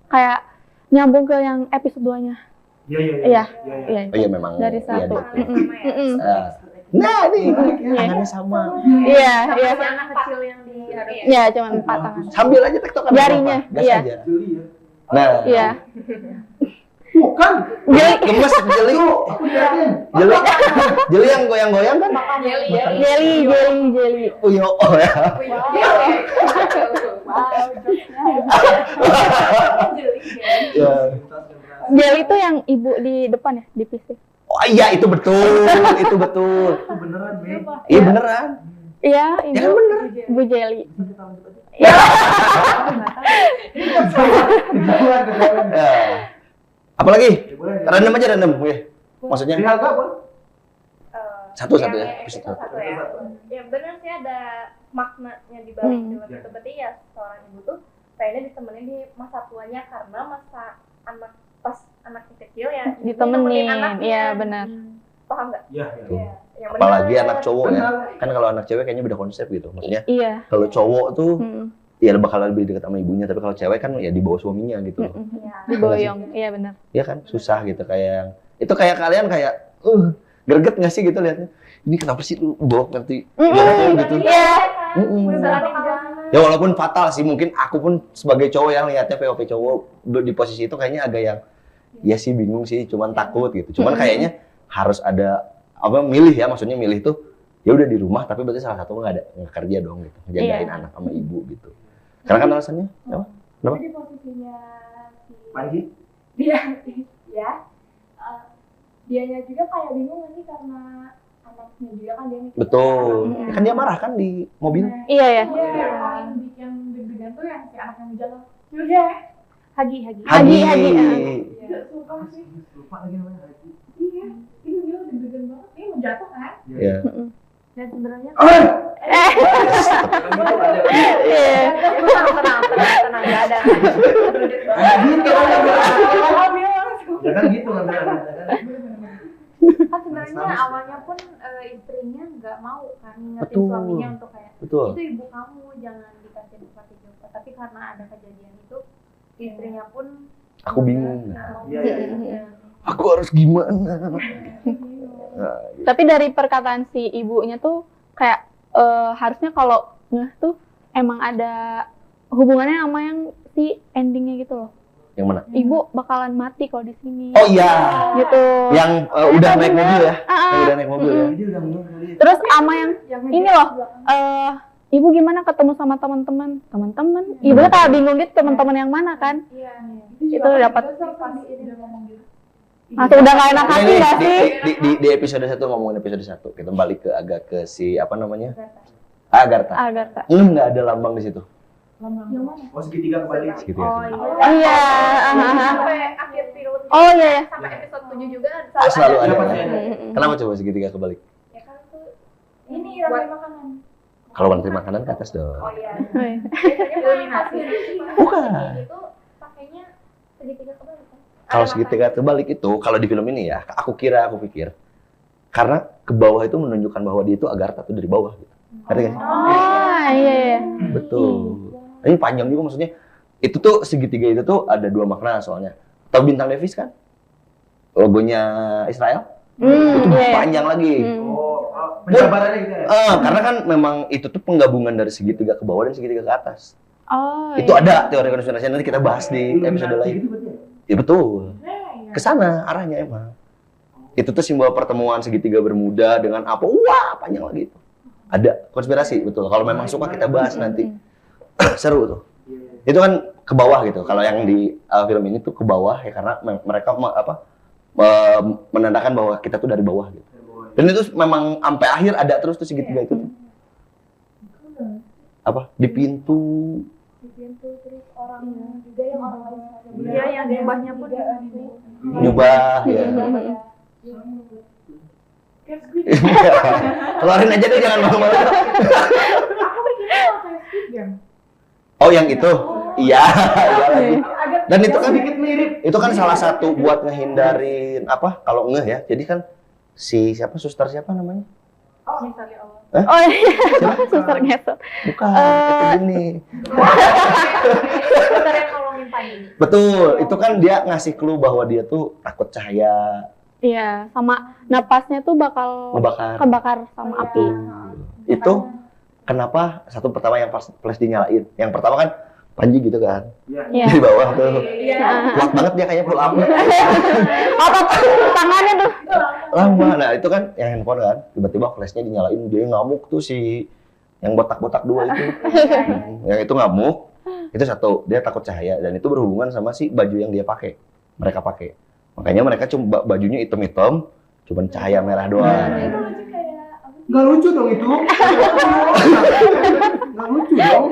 Kayak nyambung ke yang episode 2-nya. Iya. Iya. Oh iya memang. Dari iya, satu. betul. Mm-mm. Nah, nih, tangannya sama. Iya, iya. Si anak kecil yang di Iya, cuma 4 tangan. Sambil aja tektokan. Jarinya, gas iya. aja. Nah, Iya. Bukan. Jeli, gemes jeli. Jeli. Jeli yang goyang-goyang kan? jeli. Uyo, oh ya. Ya. Jeli itu yang ibu di depan ya, di PC. Oh iya, itu betul. Itu betul. Iya beneran. Iya, Ya kan ibu. bener. Ibu Jeli. Ya. Apalagi? Random aja random. Oke. Maksudnya satu ya, episode episode satu. satu ya. Ya benar sih ada maknanya di balik film itu. Berarti ya seorang ibu tuh pengennya ditemenin di masa tuanya karena masa anak pas anaknya kecil ya Ditemenin. anaknya. Iya, benar. Paham nggak? Iya. Iya. Yang benar. Apalagi anak cowok ya. Kan kalau anak cewek kayaknya beda konsep gitu. Maksudnya Iya. kalau cowok tuh Mm-mm. ya bakal lebih dekat sama ibunya, tapi kalau cewek kan ya di bawah suaminya gitu loh. Mm-mm. Iya. Diboyong. Iya, benar. Ya kan susah gitu kayak yang itu kayak kalian kayak greget nggak sih gitu liatnya. Ini kenapa sih lu bawa nanti gitu. Iya. Mm-mm. Ya walaupun fatal sih, mungkin aku pun sebagai cowok yang lihatnya POV cowok di posisi itu kayaknya agak yang ya sih bingung sih, cuman takut gitu. Cuman kayaknya harus ada apa milih ya, maksudnya milih tuh ya udah di rumah tapi berarti salah satu nggak kerja dong gitu, ngejagain Iya. anak sama ibu gitu. Karena kan alasannya apa? Kenapa? Jadi posisinya si Panji. dia ya dianya juga kayak bingung nanti karena anaknya juga kan dia mikir Betul. Mm. Kan dia marah kan di mobil. Iya, ya. Iya, yang bikin deg-degan tuh yang si anaknya menjalan. Yaudah, Hagi. Hagi. iya, suka sih. Lupa lagi namanya Haji. Iya, itu dia deg-degan banget. Ini mau jatuh kan? Ya. Dan sebenarnya Iya. tenang nggak ada. Gitu Hamil langsung. Ya kan gitu kan. Kan sebenarnya awalnya pun istrinya nggak mau kan ngingetin Betul. suaminya untuk kayak Betul. itu ibu kamu jangan dikasih bupati Jogja, tapi karena ada kejadian itu istrinya pun Aku bingung. Iya, iya. Aku harus gimana? Nah, gitu. Tapi dari perkataan si ibunya tuh kayak harusnya kalau ngeh tuh emang ada hubungannya sama yang si endingnya gitu loh. Yang mana? Ibu bakalan mati kalau di sini. Oh iya. Gitu. Yang udah naik mobil ya? Ah, Yang udah naik mobil ya? Jadi udah ngomong kali. Terus sama yang Yang ini loh, ibu gimana ketemu sama teman-teman? Ibunya kayak bingung gitu teman-teman yang mana kan? Iya. Itu dapat pas ini udah ngomong gitu. masih udah gak enak hati Ini gak sih? di episode 1 ngomongin episode 1. Kita balik ke agak ke si apa namanya? Agartha. Agartha. Nggak ada lambang di situ. Yang mana? Oh segitiga kembali. Segitiga. oh iya Oh iya. sampai akhir film Oh iya ya. sampai episode 7 juga Selalu ada. Siapa kan? sih? Kenapa coba segitiga kebalik? ya kan tuh Ini buat ramai makanan. Kalau rantai makanan ke atas dong. oh iya Oh, iya. biasanya Iluminasi. Bukan. itu pakainya segitiga kebalik kan. Kalau Ada segitiga terbalik itu, kalau di film ini ya, aku pikir, karena ke bawah itu menunjukkan bahwa dia itu Agartha tuh dari bawah gitu. Ngerti nggak sih? Oh iya iya. Betul. Ini panjang juga maksudnya. Itu tuh segitiga itu tuh ada 2 makna soalnya. Tahu bintang Davis kan? Logonya Israel? Itu Iya. panjang lagi. Oh, penjabarannya gitu ya. Karena kan memang itu tuh penggabungan dari segitiga ke bawah dan segitiga ke atas. Oh Itu iya. ada teori konspirasi nanti kita bahas di episode Illuminati lain. gitu berarti ya? Ya betul. Iya. Ke sana arahnya emang. Itu tuh simbol pertemuan segitiga bermuda dengan apa? Wah, panjang lagi itu. Ada konspirasi, betul. Kalau memang suka kita bahas nanti. Seru tuh. Iya. Itu kan ke bawah gitu. Kalau yang di film ini tuh ke bawah ya karena mereka menandakan bahwa kita tuh dari bawah gitu. Dan itu memang sampai akhir ada terus tuh segitiga itu tuh. Apa? Di pintu di pintu, terus orang juga yang orang lain Iya, yang jubahnya pun Jubah ya. kayak Squid Keluarin aja deh, jangan malu-malu. aku mikirnya kayak Squid Game. Oh, yang itu? Iya, iya lagi. Agak Dan itu kan Sedikit mirip. itu kan salah satu buat ngehindarin apa? Kalau ngeh ya. Jadi kan si siapa suster siapa namanya? misalnya Allah. Oh iya, suster ngesot. Bukan, itu gini. Suster yang nolongin Panji. Betul, itu kan dia ngasih clue bahwa dia tuh takut cahaya Iya, sama napasnya tuh bakal ngebakar. kebakar sama api. Itu kenapa satu pertama yang pas flash dinyalain. Yang pertama kan Panji gitu kan. Iya. Di bawah tuh. Iya. Kuat banget dia kayaknya pull up. Apa tangannya tuh? Lama. Nah, itu kan yang handphone kan. Tiba-tiba flashnya dinyalain, dia ngamuk tuh si yang botak-botak dua itu. Yang itu ngamuk. Itu satu, dia takut cahaya dan itu berhubungan sama si baju yang dia pakai. Mereka pakai. Makanya mereka cuma bajunya hitam-hitam, cuman cahaya merah doang. itu lucu kayak apa sih? Nggak lucu dong itu. Nggak lucu dong.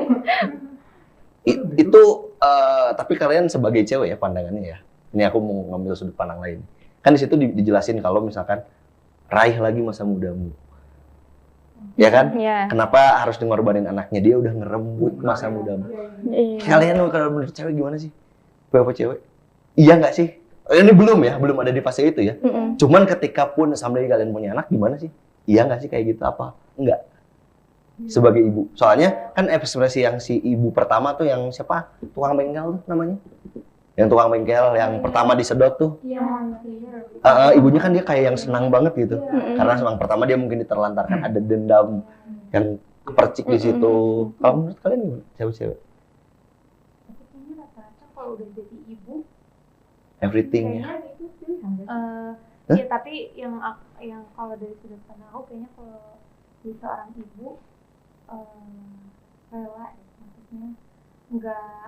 Itu tapi kalian sebagai cewek ya pandangannya ya. Ini aku mau ngambil sudut pandang lain. Kan di situ dijelasin kalau misalkan raih lagi masa mudamu. Ya kan? Iya. Kenapa harus ngorbanin anaknya? Dia udah ngerembut masa mudamu. Iya. Kalian kalau menurut cewek gimana sih? Beberapa cewek? Iya nggak sih? Ini belum ya, belum ada di fase itu ya. Mm-mm. Cuman ketika pun someday kalian punya anak gimana sih? Iya nggak sih kayak gitu apa? Enggak. Sebagai ibu. Soalnya kan ekspresi yang si ibu pertama tuh yang siapa? Tukang bengkel tuh namanya. Yang tukang bengkel yang pertama disedot tuh. Iya, Ibunya kan dia kayak yang senang banget gitu. Mm-mm. Karena yang pertama dia mungkin diterlantarkan ada dendam yang kepercik di situ. Kalau menurut kalian gimana? Cewek-cewek? tapi kayaknya rata-rata kalau udah jadi ibu Everything ya. kayaknya itu sih Iya, tapi yang kalau dari sudut pandang aku kayaknya kalau di seorang ibu rela ya, maksudnya nggak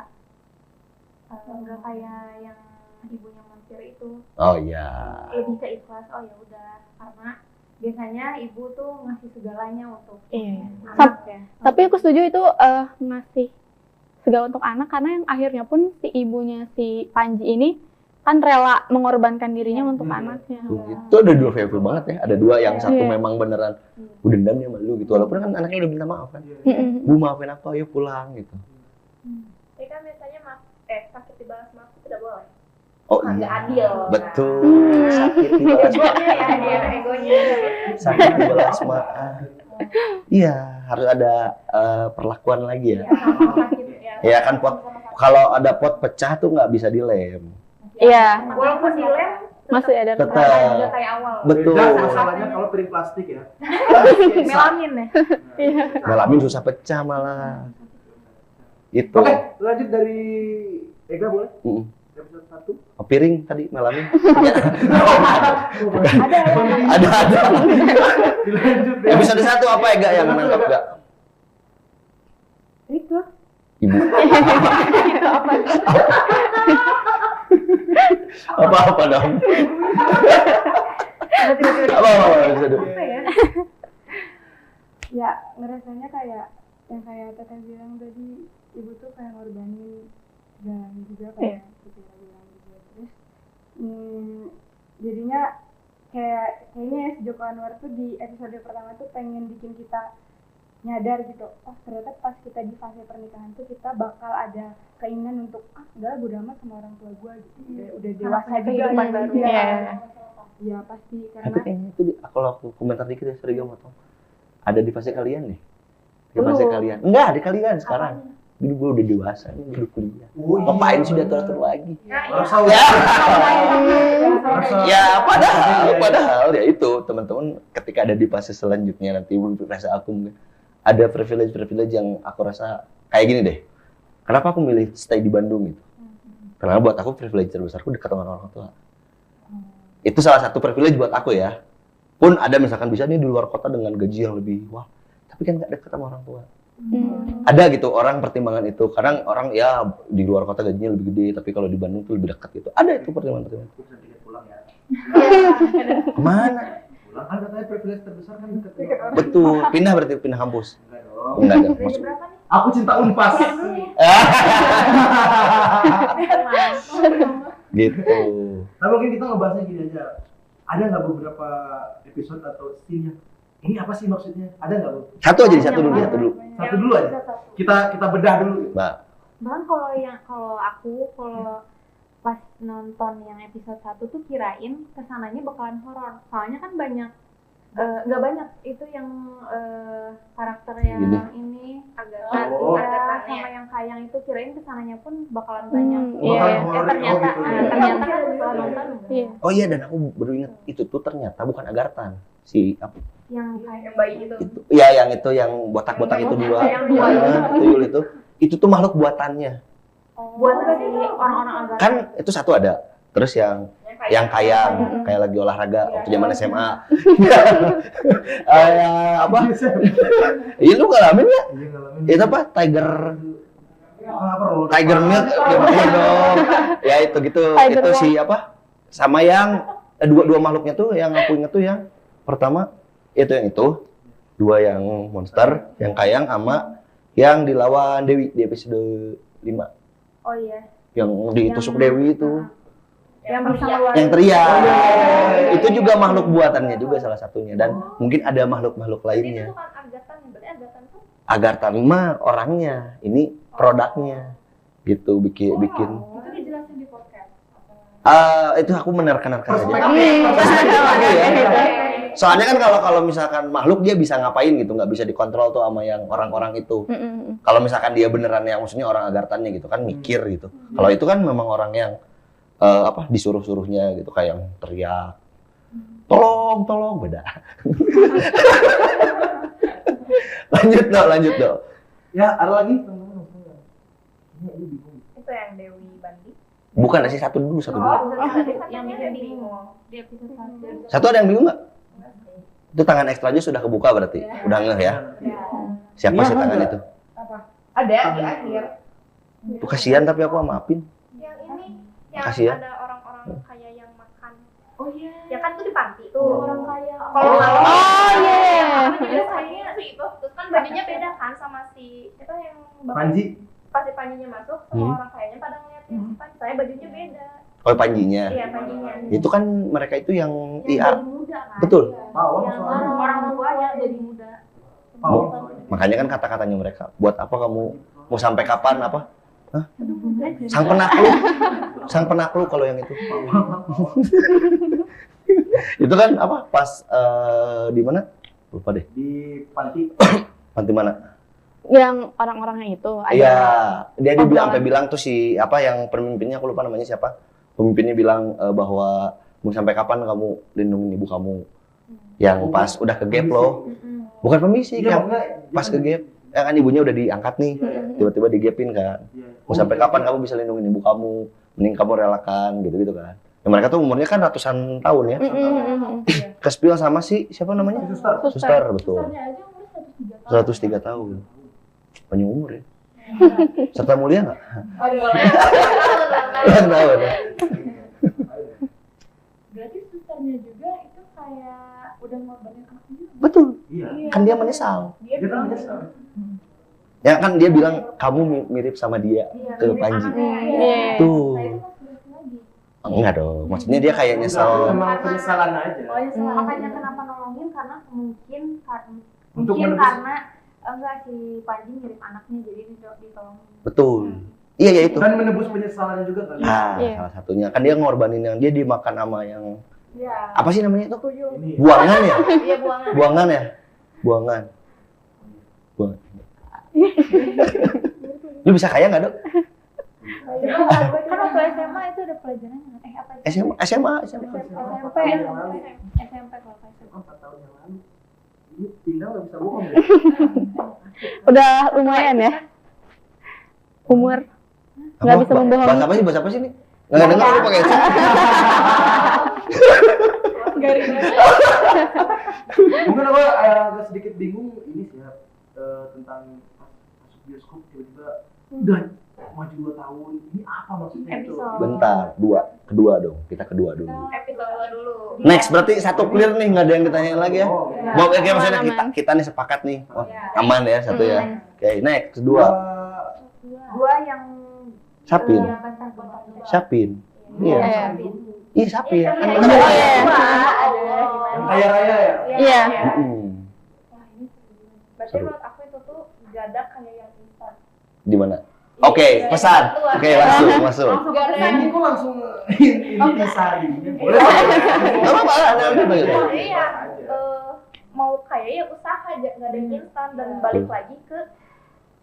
kayak yang ibunya Monsir itu Oh iya. lebih ke ikhlas. Oh ya udah, karena biasanya ibu tuh ngasih segalanya untuk anak ya. Tapi aku setuju itu ngasih segala untuk anak karena yang akhirnya pun si ibunya si Panji ini kan rela mengorbankan dirinya untuk anaknya. Itu ada dua level banget ya. Ada dua yang satu Iya. memang beneran dendam dia malu gitu. Walaupun kan anaknya udah minta maaf kan. Mm-mm. Bu maafin aku, ayo pulang gitu. Tapi kan biasanya sakit dibalas maaf itu tidak boleh. Oh Nggak iya. adil. Betul. Sakit dibalas maaf. Egonya ya, dia egonya. Sakit dibalas maaf. Iya, harus ada perlakuan lagi ya. Sama sakit ya. Ya kan pot kalau ada pot pecah tuh nggak bisa dilem. Iya, Walaupun dilem masih ada Tetap. juga kayak awal. Betul. Beda masalahnya kalau piring plastik ya. Melamin ya. Iya. Ngalamin susah pecah malah. Itu. Oke, lanjut dari Ega boleh? Mm-mm. Episode 1. Oh, piring tadi ngalamin. Ada. Ada. Dilanjut ya. Episode 1 apa Ega yang menangkap gak? itu Ibu. Apa dong? Apa episode? apa ya ya ngerasanya kayak yang kayak Teteh bilang tadi, ibu tuh kayak ngorbanin dan juga kayak kita bilang juga terus jadinya kayaknya ya si Joko Anwar tuh di episode pertama tuh pengen bikin kita nyadar gitu, oh ternyata pas kita di fase pernikahan tuh kita bakal ada keinginan untuk udah bodo amat sama orang tua gue gitu, udah dewasa juga kehidupan gitu. baru. Iya. Iya. Iya pasti Tapi karena kayaknya itu kalau aku komentar dikit ya, sorry gak mau tahu. Ada di fase kalian nih? Di fase kalian? Enggak, di kalian sekarang. Jadi gue udah dewasa, nih udah kuliah. Ngapain sudah atur lagi? Rasa Ya, Rasa ya padahal ya itu teman-teman ketika ada di fase selanjutnya nanti rasa aku mungkin ada privilege yang aku rasa kayak gini deh. Kenapa aku milih stay di Bandung gitu? Karena buat aku privilege terbesarku dekat sama orang tua. Itu salah satu privilege buat aku ya. Pun ada misalkan bisa nih di luar kota dengan gaji yang lebih wah, tapi kan nggak dekat sama orang tua. Ada gitu orang pertimbangan itu. Kadang orang ya di luar kota gajinya lebih gede, tapi kalau di Bandung tuh lebih dekat gitu. Ada itu pertimbangan. pulang ya. Kemana? Pulang kan katanya privilege terbesar kan dekat. Betul. Pindah berarti pindah kampus. Enggak dong. Enggak ada. Gaji berapa nih? Aku cinta Unpas. Gitu. Nah mungkin kita ngebahasnya gini aja. Ada nggak beberapa episode atau scene yang ini apa sih maksudnya? Ada nggak Bu? Satu aja, satu dulu. Satu dulu aja. Kita bedah dulu. Mbak. Bahkan kalau aku pas nonton yang episode 1 tuh kirain kesananya bakalan horor. Soalnya kan banyak nggak banyak itu yang karakter yang Gini. ini agak Oh. sama yang kayang itu kirain kesananya pun bakalan banyak. Iya. Ternyata gitu. ternyata kan setelah nonton Iya. Oh iya, dan aku baru ingat itu tuh ternyata bukan Agarthan. Si apa? yang kayak Yang bayi itu. Itu. Iya, yang itu yang botak-botak itu dua. Yang dua Tuyul itu. Itu tuh makhluk buatannya. buat si orang-orang agak Kan itu satu ada. Terus yang kayang kayak lagi olahraga waktu zaman SMA. Apa? Iya lu ngalamin ya? Iya ngalamin. Itu apa? Tiger Milk ya dong. Ya itu gitu. Tiger Itu si apa? Sama yang dua makhluknya tuh yang aku inget tuh yang pertama itu yang itu. Dua yang monster, yang kayang sama yang dilawan Dewi di episode 5. oh iya Yang ditusuk Dewi itu. yang bisa ngeluarin Yang teriak. iya. Itu juga makhluk buatannya juga salah satunya, dan mungkin ada makhluk-makhluk Jadi itu lainnya. bukan Agarthan ya, berarti Agarthan tuh Agarthan mah orangnya, ini produknya. Gitu bikin. itu dijelasin di podcast. Itu aku menerka-nerka saja. Perspektif lagi ya. Soalnya kan kalau misalkan makhluk dia bisa ngapain gitu, nggak bisa dikontrol tuh sama yang orang-orang itu. Kalau misalkan dia beneran yang maksudnya orang Agarthannya gitu kan mikir gitu. Kalau itu kan memang orang yang disuruh-suruhnya gitu, kayak yang teriak. Tolong, beda. lanjut dong. Ya, ada lagi? itu yang Dewi Bandi. Bukan sih, satu dulu. Yang bikin bingung di episode 1. Satu ada yang bingung nggak? Itu tangan ekstranya sudah kebuka berarti? Udah ngeh ya? Siapa sih tangan itu? Ada di akhir. Tuh kasihan tapi aku maafin. Yang ini yang Makasih ya. ada orang-orang kaya yang makan. Oh iya. Ya kan tuh di panti tuh. Orang kaya. Kalau malam. Oh iya. Aku juga kayaknya sih itu. Terus kan bajunya beda kan sama si itu yang Panji. pas si Panjinya masuk, semua orang kayanya pada ngeliatin si Panji. Saya bajunya beda. Oh, Panjinya. Iya, Panjinya. Itu kan mereka itu yang Yang iya. jadi muda kan. Betul. Pawang Yang soalnya. orang tua yang jadi muda. Pawang. Makanya kan kata-katanya mereka, buat apa kamu mau sampai kapan apa? Hah? Sang penakluk kalau yang itu. Itu kan apa? Pas di mana? Lupa deh. Di panti. Panti mana? Yang orang-orangnya itu ada. Iya, dia bilang obrolan. sampai bilang tuh si apa yang pemimpinnya, aku lupa namanya siapa. Pemimpinnya bilang bahwa mau sampai kapan kamu lindungin ibu kamu. Yang pas udah ke gap loh. Bukan pemisi, Iya, yang maksudnya, pas ke gap. Ya kan ibunya udah diangkat nih. Tiba-tiba digapin kan. Iya. Mau sampai kapan kamu bisa lindungin ibu kamu? Mending kamu relakan gitu-gitu kan. Ya, mereka tuh umurnya kan ratusan tahun ya. Kespill sama si siapa namanya? Suster. Suster, betul. Susternya aja umur 103 tahun. Banyak umur ya. Serta mulia nggak? Boleh. Ulang tahun ya. Berarti susternya juga itu kayak udah ngorbanin anaknya. Betul. Iya. Kan dia menyesal. Dia kan menyesal. Ya kan dia bilang kamu mirip sama dia ke Panji. Iya. Tuh. Nah itu masih berarti lagi. Enggak dong. Maksudnya dia kayak nyesel. Memang penyesalan aja. Oh ya makanya kenapa nolongin karena mungkin Untuk mungkin menebus- karena enggak si Panji mirip anaknya jadi ditolongin. Betul. Iya ya itu. Dan menebus penyesalannya juga kali. Nah, Iya. salah satunya kan dia ngorbanin yang dia dimakan sama yang Iya. apa sih namanya itu? Ini. Buangan ya? Iya, buangan. Buangan ya? Buangan. Lu bisa kaya nggak, Dok? Kan waktu SMA itu ada pelajarannya apa? SMA. SMP kalau nggak salah. 4 tahun yang lalu. Ini tinggal nggak bisa bohong ya. Udah lumayan ya. Umur. Nggak bisa membohongi. Bahasa apa sih nih? Nggak dengar lu pakai headset. Mungkin aku agak sedikit bingung ini sih ya, tentang masuk bioskop tiba-tiba udah maju 2 tahun. Ini apa maksudnya itu? Episode. Bentar, kedua dong. Kita kedua dulu. Episode 2 dulu. Next, berarti satu clear nih, nggak ada yang ditanyain lagi ya. Oh. Mau kayak Aman, maksudnya aman. kita nih sepakat nih. Oh, aman ya satu ya. Oke, next kedua. Gua yang Sapin. Sapin. Iya. Iya, Sapin. Iya. Yang kaya raya ya? Iya. Berarti Seru. menurut aku itu tuh gak ada kayak yang instan. Di mana? Oke, pesan. Oke, langsung masuk. Gak ada yang Ini kok langsung intisari. Boleh. Enggak apa-apa, ada iya, mau kaya ya usaha aja, nggak ada yang instan dan balik lagi ke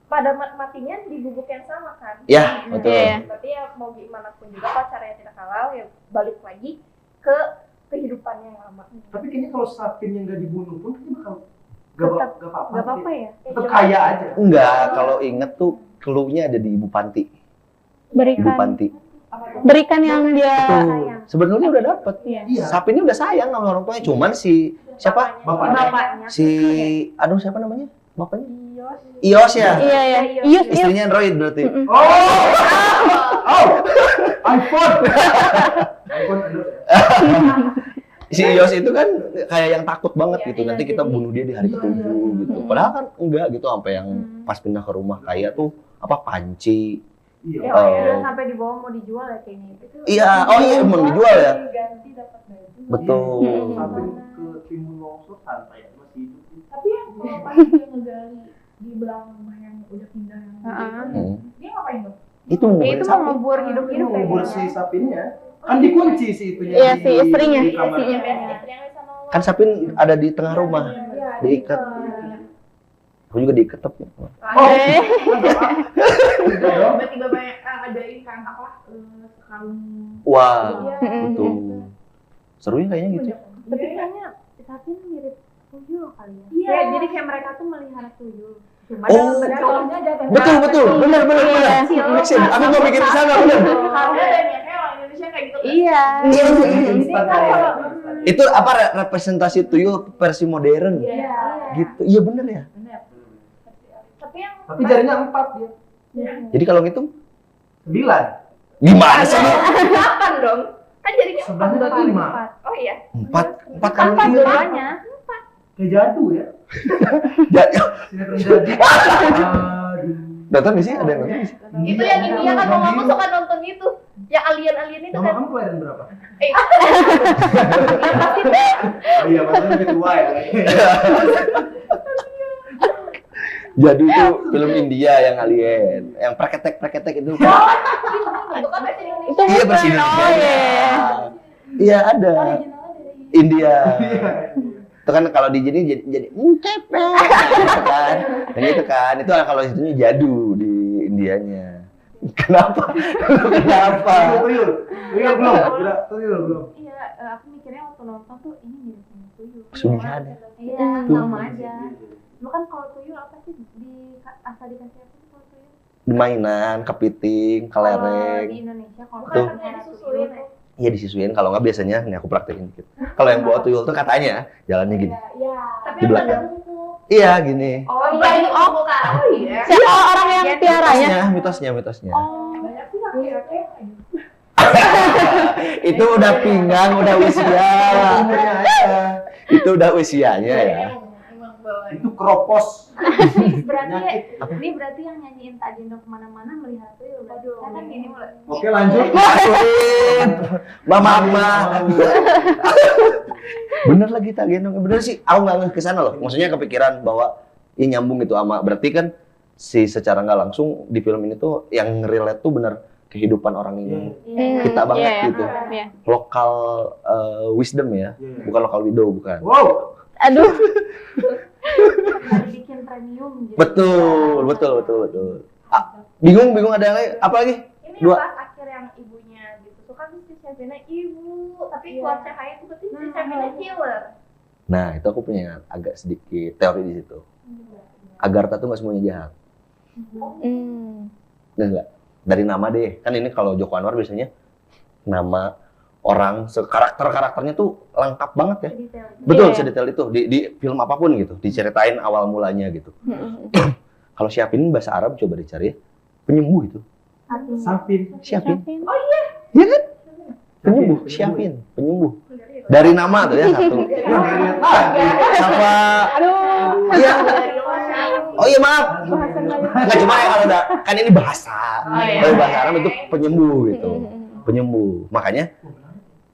pada matinya di bubuk yang sama kan. Ya, betul. Iya. Berarti ya mau gimana pun juga kalau caranya tidak halal ya balik lagi ke kehidupan yang lama. Tapi kayaknya kalau Sapin yang nggak dibunuh pun kayaknya bakal Tetap gak apa-apa. nggak apa-apa ya. Tetap kaya aja. Enggak, kalau inget tuh clue-nya ada di Ibu Panti. Ibu Berikan. Panti. Berikan yang dia. Betul. Sebenarnya udah dapet. Iya. Sapinnya udah sayang sama orang tuanya, cuman si siapa? Bapaknya. Si aduh siapa namanya? Bapaknya? Ios ya? Iya ya. Ius. Istrinya Android berarti. Oh, iPhone. iPhone Android. Si Ios itu kan kayak yang takut banget Iya, gitu. Nanti kita bunuh dia di hari ke-7 gitu. Padahal kan enggak gitu, sampai yang pas pindah ke rumah kaya tuh apa panci. Iya. Ya, sampai dibawa mau dijual ya kayaknya itu. Iya, oh iya mau dijual ya. Ganti dapat baju. Betul. Sapin ke timun longsor santai masih hidup. Tapi yang kalau pas dia ngegali di belakang rumah yang udah pindah yang Hmm. dia ngapain tuh? Itu mau Ya, itu mau ngubur hidup-hidup Mau ngubur si kayaknya. Sapinnya. Kan dikunci si itunya. Iya, si istrinya. Di kamar. Istrinya. Istri yang bisa nolong. Kan Sapin ada di tengah rumah. Diikat. Aku juga diikat tapi. Oh. Tiba-tiba banyak ngadain kan apa sekarang Wah, Iya. betul. Serunya kayaknya gitu. Tapi kayaknya Sapin mirip tuyul kali ya. Iya. Ya, jadi kayak mereka tuh melihara tuyul. Cuma Oh. contohnya ada Betul betul, benar benar benar. Make sense. Aku mau mikir ke sana benar. kalau ada nih kayak orang Indonesia kayak gitu. Iya. Instan kaya. Itu apa representasi tuyul versi modern? Iya. Gitu. Iya benar ya. Tapi yang Tapi jarinya 4 dia. Jadi kalau ngitung 9. gimana sih? 8 dong. Kan jadi Sebelahnya berarti 5. Oh iya. 4 kan Empat dua-duanya. Kayak jadu ya. jadi. Sinetron jadi. Aduh. Nonton nggak sih? Ada yang nonton nggak sih? Itu yang India kan mau kamu suka nonton itu. Yang alien-alien itu Nama kan. kamu kelahiran berapa? Eh, Oh iya, maksudnya lebih tua ya. Jadu itu film India yang alien, yang preketek itu. itu kan versi Indonesia. Itu Iya bukan. versi Oh Indonesia. iya. Iya ada. India. Iya. Itu kan kalau di sini jadi cepe gitu kan. Dan itu kan, itu kalau itunya jadu di Indianya. Kenapa? Kenapa? Tuyul. Tuyul belum? Udah, tuyul belum? Iya, aku mikirnya waktu nonton tuh ini mirip sama tuyul. Pesugihan ya? Iya, Tuh. sama aja. Lu kan kalau tuyul apa sih asal dikasih apa sih kalau tuyul? Mainan, kepiting, Kalau kelereng. di Indonesia kalau Tuh. misalnya Disusuin tuyul ya. Iya disisuin, kalau nggak biasanya, nih aku praktekin dikit. Kalau yang bawa tuyul tuh katanya jalannya gini. Iya. Tapi Di yang belakang. ada buku. Iya gini. Oh iya itu bukan. Oh iya. Siapa orang yang tiaranya? Mitosnya. Oh. Banyak sih laki-laki. Itu udah pinggang, udah usia. Itu udah usianya ya. Emang bawa. Itu kropos. berarti ini berarti yang nyanyiin Tak Jendong kemana-mana melihara tuyul. Berarti saya kan gini mulai. Oke, lanjut. Masukin. Mama. Bener lagi tak gendong. Bener sih, aku nggak ngeh ke sana loh. Maksudnya kepikiran bahwa ini nyambung gitu sama. Berarti kan secara nggak langsung di film ini tuh yang relate tuh bener kehidupan orang ini. Kita banget Iya, gitu. Iya. Lokal wisdom ya, Iya. bukan lokal widow bukan. Wow. Aduh. Bikin premium gitu. Betul. Bingung ada yang lain? Apa lagi? Ini Dua. yang pas akhir yang ibunya gitu. Tuh kan si Shavina ibu, tapi Iya. keluar cahaya itu berarti si Shavina killer. Nah, itu aku punya agak sedikit teori di situ. Agartha tuh nggak semuanya jahat. Enggak. Dari nama deh. Kan ini kalau Joko Anwar biasanya nama orang karakternya tuh lengkap banget ya. Detail. Betul, Iya. sedetail itu di film apapun gitu, diceritain awal mulanya gitu. Kalau Syafin bahasa Arab coba dicari ya. Penyembuh itu. Artinya. Sapin. Syafin. Iya kan? Penyembuh, Syafin, penyembuh. Dari nama tuh ya satu. Nah, relate lagi. Sama Aduh. iya. Oh iya maaf. Bahasa Melayu. Nggak cuma ya kalau udah kan ini bahasa. Oh, iya. Kalau bahasa Arab itu penyembuh gitu. Penyembuh. Makanya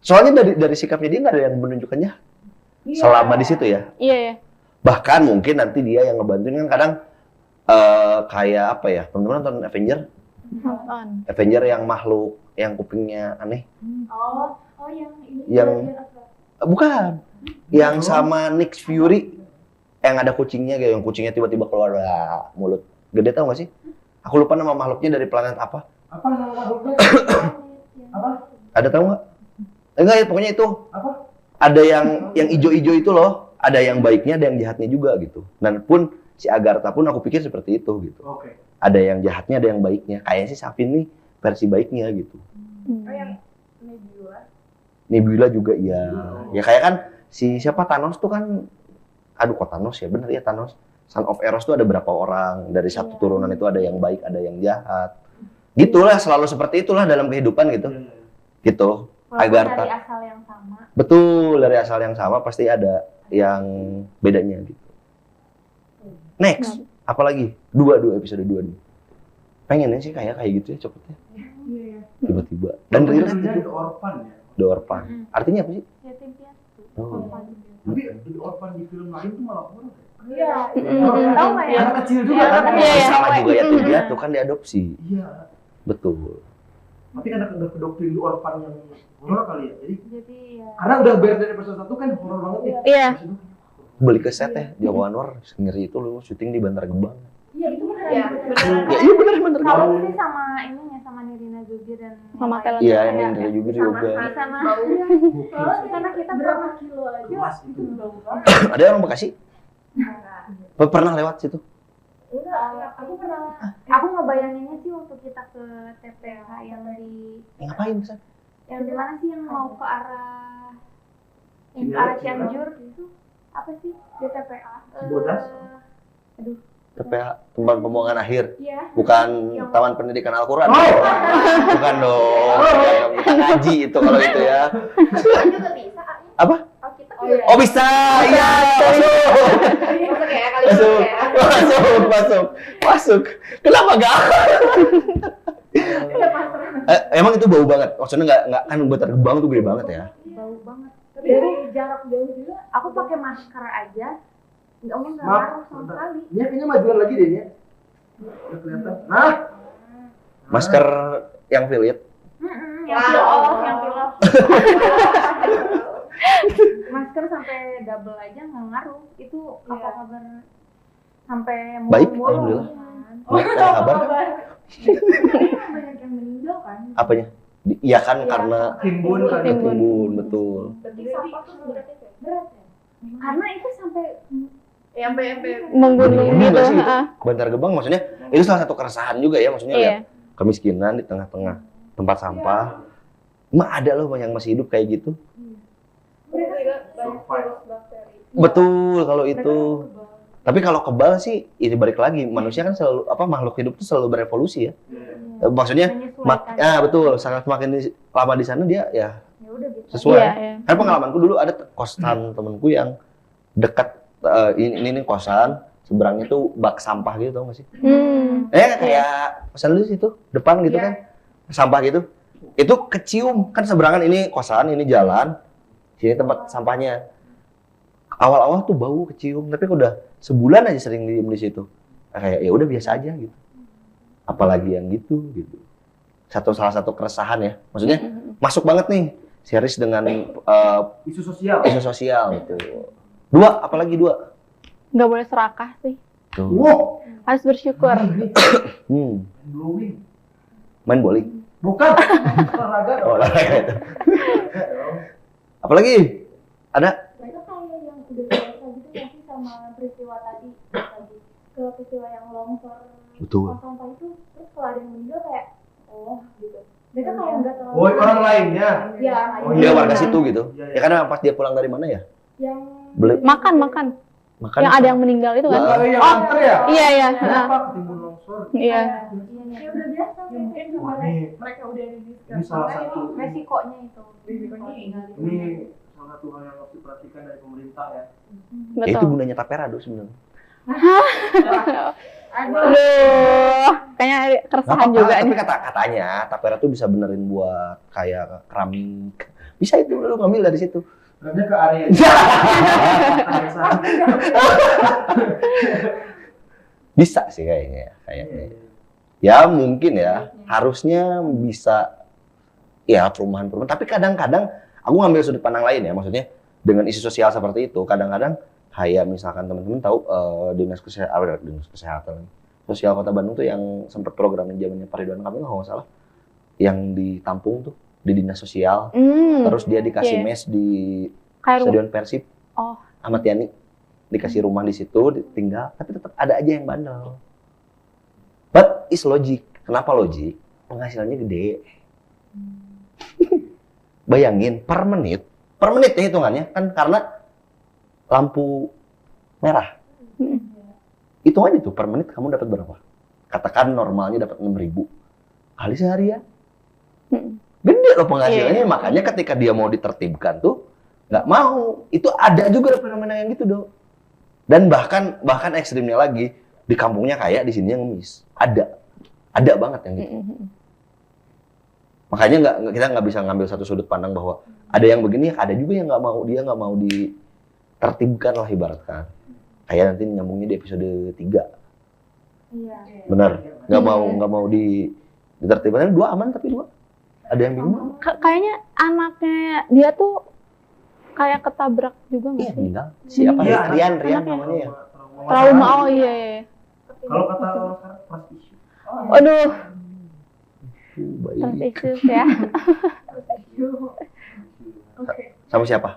soalnya dari sikapnya dia nggak ada yang menunjukkannya selama di situ ya. Iya ya. Bahkan mungkin nanti dia yang ngebantuin kan kadang kayak apa ya? Teman-teman nonton Apaan? Avenger yang makhluk yang kupingnya aneh. Oh yang ini. Yang bukan. Yang sama Nick Fury yang ada kucingnya kayak yang kucingnya tiba-tiba keluar mulut gede, tau gak sih? Aku lupa nama makhluknya dari planet apa. Apa nama makhluknya? Apa? Ada tahu nggak? Enggak ya, pokoknya itu. Apa? Ada yang ijo-ijo itu loh. Ada yang baiknya, ada yang jahatnya juga gitu. Dan pun si Agartha pun aku pikir seperti itu gitu. Oke. Ada yang jahatnya, ada yang baiknya. Kayaknya sih Safin nih versi baiknya gitu. Oh yang Nebula. Nebula juga iya. Ya kayak kan si siapa Thanos tuh kan, aduh kok Thanos ya, bener ya Thanos. Son of Eros tuh ada berapa orang, dari satu turunan itu ada yang baik, ada yang jahat. Gitulah, selalu seperti itulah dalam kehidupan gitu. Gitu. Walaupun Agartha. dari asal yang sama. Betul, dari asal yang sama pasti ada yang bedanya gitu. Next, apalagi? Dua episode 2 nih. Pengennya sih kayak gitu ya cepetnya. Iya. Tiba-tiba. Dan relate Judulnya itu. The Orphan ya. The Orphan. Artinya apa sih? Yatim piatu. Oh. Tapi The Orphan di film lain tuh malah horor. Iya. Tahu nggak ya? Anak kecil juga kan? Iya, iya. Sama juga ya tuh dia tuh kan diadopsi. Iya. Betul. Tapi kan udah kedoktrin The Orphan yang horor kali ya. Jadi ya. karena udah beres dari episode 1 kan horor banget ya. Iya. Balik ke set ya, Joko Anwar ngeri itu lu syuting di Bantar Gebang. Iya itu beneran. Iya, beneran. Ya iya bener Bantar Gebang. Kalau sih sama ininya sama Nirina Zubir dan Sama yang Telen. Iya, lain. yang dari juga juga. Sama Soalnya karena kita berapa kilo aja Kelas itu itu. bau banget. Ada orang Bekasi? Pernah lewat situ? Enggak, aku pernah. aku ngebayanginnya sih waktu kita ke TPH yang di Ngapain San? yang di mana sih yang mau ke arah yang ke Cianjur. arah Cianjur itu apa sih di TPA? Cibodas. TPH, tempat pembuangan akhir. Iya. Bukan Yang- Taman Pendidikan Al-Quran. Oh! Bukan dong. Yang kita ngaji itu kalau itu ya. Kita juga bisa. Apa? Kita Oh, iya. Oh bisa, iya masuk, Masuk ya kali masuk, ya. masuk. Kenapa gak? Emang itu bau banget. Maksudnya nggak kan Bantar Gebang tuh gede banget ya. Bau banget. Dari jarak jauh juga. Aku pakai masker aja. Nggak Maaf, ngaruh sama bentar. sekali. Ini kayaknya majuan lagi deh ya. Udah kelihatan. Nah. Masker yang Philip. Yang Wow. peel off, yang peel off. Masker sampai double aja nggak ngaruh. Itu apa kabar? Sampai Baik, mual-mual. alhamdulillah. Oh, Ada kabar kan? banyak yang meninggal kan. Apanya? Iya kan karena Timbun kan. timbun, betul. Berarti sampah tuh berat ya? Berat ya. Karena itu sampai Sampai Menggunung Menggunung gitu. nggak sih itu? ah. Bantar Gebang maksudnya itu salah satu keresahan juga ya, maksudnya Iya. lihat kemiskinan di tengah-tengah tempat sampah. Emang ada loh yang masih hidup kayak gitu. mereka juga banyak virus bakteri. Betul kalau itu. Tapi kalau kebal sih ini balik lagi, manusia kan selalu makhluk hidup itu selalu berevolusi ya. Maksudnya menyesuaikan. betul, sangat semakin lama di sana dia ya Ya udah gitu. sesuai. Iya, iya. Karena pengalamanku dulu ada kosan temenku yang dekat ini kosan, seberangnya tuh bak sampah gitu, tau gak sih? Kayak kosan lu situ, depan gitu Iya. kan, sampah gitu. Itu kecium, kan seberangan ini kosan, ini jalan, sini tempat sampahnya. Awal-awal tuh bau kecium, tapi udah sebulan aja sering diem di situ. Kayak ya udah biasa aja gitu. Apalagi yang gitu. Salah satu keresahan ya, maksudnya masuk banget nih series dengan Isu sosial. isu sosial gitu. Dua, apalagi dua? Nggak boleh serakah sih. Tuh. Wow. Harus bersyukur. Blowing. Main bowling. Bukan. Olahraga. Oh, olahraga itu. Apalagi? Ada? Mereka kayak yang udah biasa gitu nggak sih sama peristiwa tadi ke peristiwa yang longsor Betul. sampah itu, terus kalau ada yang meninggal kayak gitu. Mereka kayak nggak terlalu. Oh, orang lainnya. Ya, Oh, Dia iya. warga situ gitu. Iya, iya. Ya karena pas dia pulang dari mana ya? yang Beli Makan. makan. Yang ada yang meninggal itu kan? Nah, Oh, yang anter ya? Iya, iya. Kenapa ketimbun longsor? Iya. ya udah biasa Wah, ini mereka udah ada di ini salah satu Resikonya itu. ini salah satu hal yang harus diperhatikan dari pemerintah ya. Ya itu Betul. gunanya Tapera sebenarnya. Aduh, kayaknya keresahan juga tapi nih. katanya tapera tuh bisa benerin buat kayak keramik. Bisa itu lu ngambil dari situ. Kerja ke area. Bisa sih kayaknya. Ya mungkin ya, harusnya bisa ya perumahan-perumahan. Tapi kadang-kadang aku ngambil sudut pandang lain ya, maksudnya dengan isu sosial seperti itu, kadang-kadang kayak misalkan teman-teman tahu dinas kesehatan sosial Kota Bandung tuh yang sempat programnya zamannya Pak Ridwan Kamil kalau nggak salah, yang ditampung tuh di dinas sosial, terus dia dikasih iya. mes di Kayak Stadion Persib, Oh. Ahmad Yani, dikasih rumah di situ, tinggal, tapi tetap ada aja yang bandel. But is logic. Kenapa logik? Penghasilannya gede. Bayangin per menit ya hitungannya kan karena lampu merah. Hitung aja tuh per menit kamu dapat berapa? Katakan normalnya dapat 6.000 kali sehari ya. Gede loh penghasilannya, makanya ketika dia mau ditertibkan tuh nggak mau. Itu ada juga fenomena yang gitu dong. Dan bahkan ekstrimnya lagi, di kampungnya kaya, di sini ngemis. Ada banget yang gitu. Makanya kita nggak bisa ngambil satu sudut pandang bahwa ada yang begini, ada juga yang dia nggak mau ditertibkan lah ibaratkan. Kayak nanti nyambungnya di episode 3. Iya. Benar. Nggak mau ditertibkan. 2 aman tapi 2. Ada yang bingung. Kayaknya anaknya dia tuh kayak ketabrak juga nggak Iya, sih? meninggal. Siapa? Iya, Rian anaknya. namanya ya. Trauma, oh iya. Kalau kata orang sekarang trust issue. Aduh, Baik. trust issues ya. Oke. Sama siapa?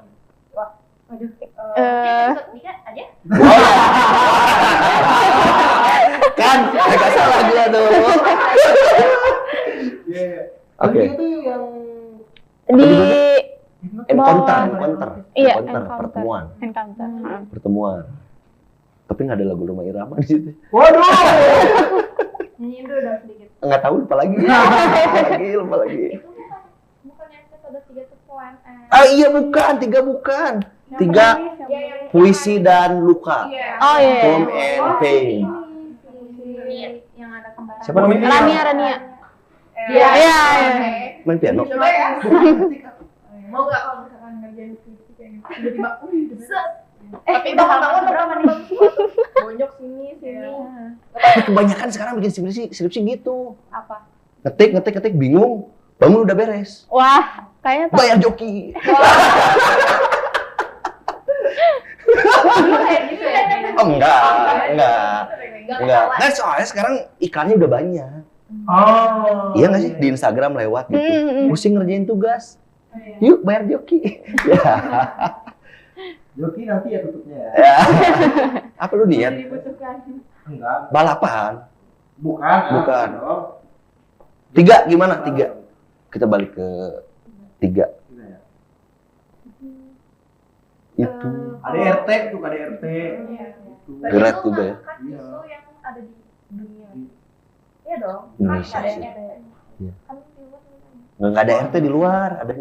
Waduh. Episode 3 aja. Kan, agak salah gua tuh. Iya. Oke. Itu yang Di Encounter. Iya, Pertemuan. encounter. Pertemuan. Tapi nggak ada lagu Roma Irama di situ. waduh. Nyanyiin dulu dong sedikit. Nggak tahu, lupa lagi. lupa lagi. Itu bukan yang episode 3 tuh poem. Ah iya bukan, 3 bukan. 3 Ya, yang puisi dan luka. Oh iya. Poem and pain. Yang ada kembaran. Siapa namanya? Rania. Iya. Iya. Main piano. Coba ya. Mau nggak kalau misalkan ngerjain skripsi kayak gitu tiba-tiba Tapi bangun berapa nih? Bonyok sini. Kebanyakan sekarang bikin skripsi gitu. apa? Ngetik bingung. Bangun udah beres. Wah, kayaknya tak. Bayar joki. Oh enggak. Nah soalnya sekarang ikannya udah banyak. Oh. Iya nggak sih? Di Instagram lewat gitu. Pusing ngerjain tugas. Iya. Yuk bayar joki. Joki nanti ya tutupnya ya. Ya. Apa lu niat? Dibutuhkan. Enggak. Balapan. Bukan. Bukan. dong. 3 gimana? 3. Kita balik ke 3. Gila ya. Itu. Ada RT tuh, ada RT. Itu. Berat juga ya. Kan isu yang ada di dunia. Iya dong. Indonesia Kan sih. ada yang Iya. kan di luar kan. Nggak ada RT di luar, ada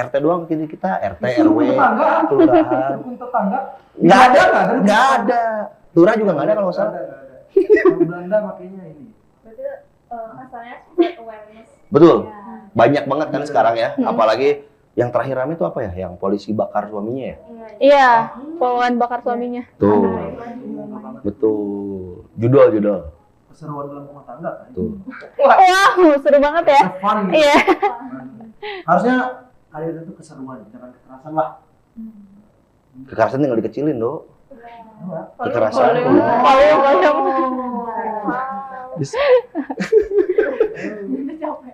RT doang di kita, RT, RW, tetangga. kelurahan. Dukun tetangga. Nggak ada, nggak ada. nggak ada. Lurah juga nggak ada kalau nggak salah. Nggak ada. Kalau Belanda makanya ini. Berarti asalnya spread awareness. Betul. Banyak banget kan sekarang ya, apalagi yang terakhir rame itu apa ya? Yang polisi bakar suaminya ya? Iya, poluan bakar suaminya. Tuh. Betul. Judul. Keseruan dalam rumah tangga kan. Tuh. Wah, seru banget ya. Fun gitu. Iya. Harusnya kalian itu keseruan, jangan kekerasan lah. Kekerasan tinggal dikecilin, Dok. Enggak. Kekerasan.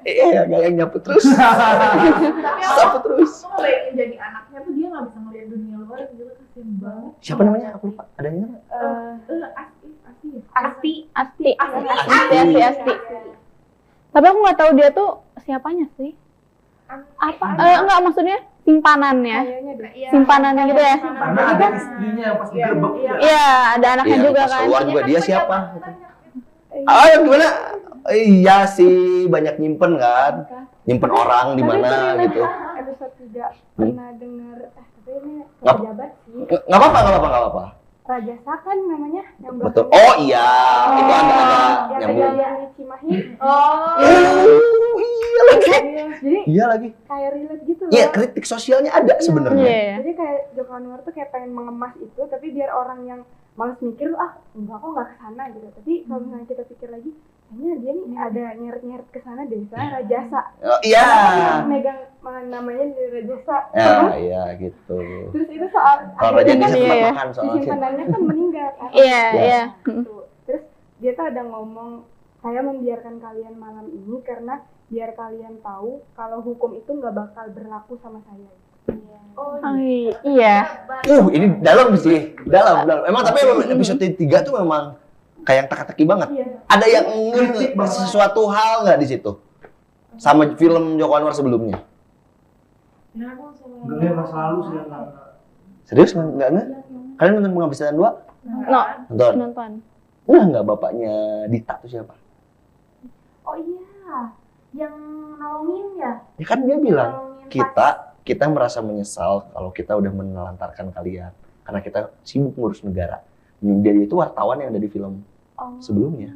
Iya, gak yang nyapu terus. Sapu terus. Aku bayangin jadi anaknya tuh dia nggak bisa ngeliat dunia luar gitu, kasian banget. Siapa namanya? Aku lupa. Ada yang ingat? Asti. Tapi aku nggak tahu dia tuh siapanya sih. Apa? Enggak, maksudnya simpanannya. Kayaknya deh. Simpanannya gitu ya. Karena ada istrinya yang pas digerebek ya. Iya, ada anaknya Iya, juga pas kan. keluar juga dia siapa? Ah, yang gimana? Iya sih, banyak nyimpen kan. Nyimpen orang di mana gitu. Episode 3 pernah denger tapi ini Ngap- pejabat sih. Nggak apa-apa. Rajasa kan namanya yang Betul. belakangnya. Oh iya, itu ada yang nyambung. kejadian di Cimahi. Iya lagi. Jadi Iya lagi. kayak relate gitu loh. Iya, kritik sosialnya ada sebenarnya. Iya. Jadi kayak Joko Anwar tuh kayak pengen mengemas itu, tapi biar orang yang malas mikir enggak kok nggak kesana gitu. Tapi kalau misalnya kita pikir lagi, kayaknya dia nih ada nyeret-nyeret kesana deh, misalnya Rajasa. Oh, iya. Megang namanya di Rajasa. Ya, iya gitu. Terus itu soal Kalau Raja akhirnya bisa Iya, iya. makan si soalnya. simpanannya kan meninggal kan. Iya, iya. Gitu. Terus dia tuh ada ngomong, saya membiarkan kalian malam ini karena biar kalian tahu kalau hukum itu nggak bakal berlaku sama saya. Oh, iya. Ini dalam sih. Dalam. Emang tapi emang episode 3 tuh memang kayak yang teka-teki banget. Iya. Ada yang sesuatu hal nggak di situ? Sama film Joko Anwar sebelumnya. Enggak masa lalu sih yang Serius nggak? Kalian nonton Pengabdian 2? No, Nonton. nonton. Nggak bapaknya Dita tuh siapa? Oh iya, yang nolongin ya? Ya kan dia bilang Nolongin kita merasa menyesal kalau kita udah menelantarkan kalian karena kita sibuk ngurus negara. Dia itu wartawan yang ada di film sebelumnya.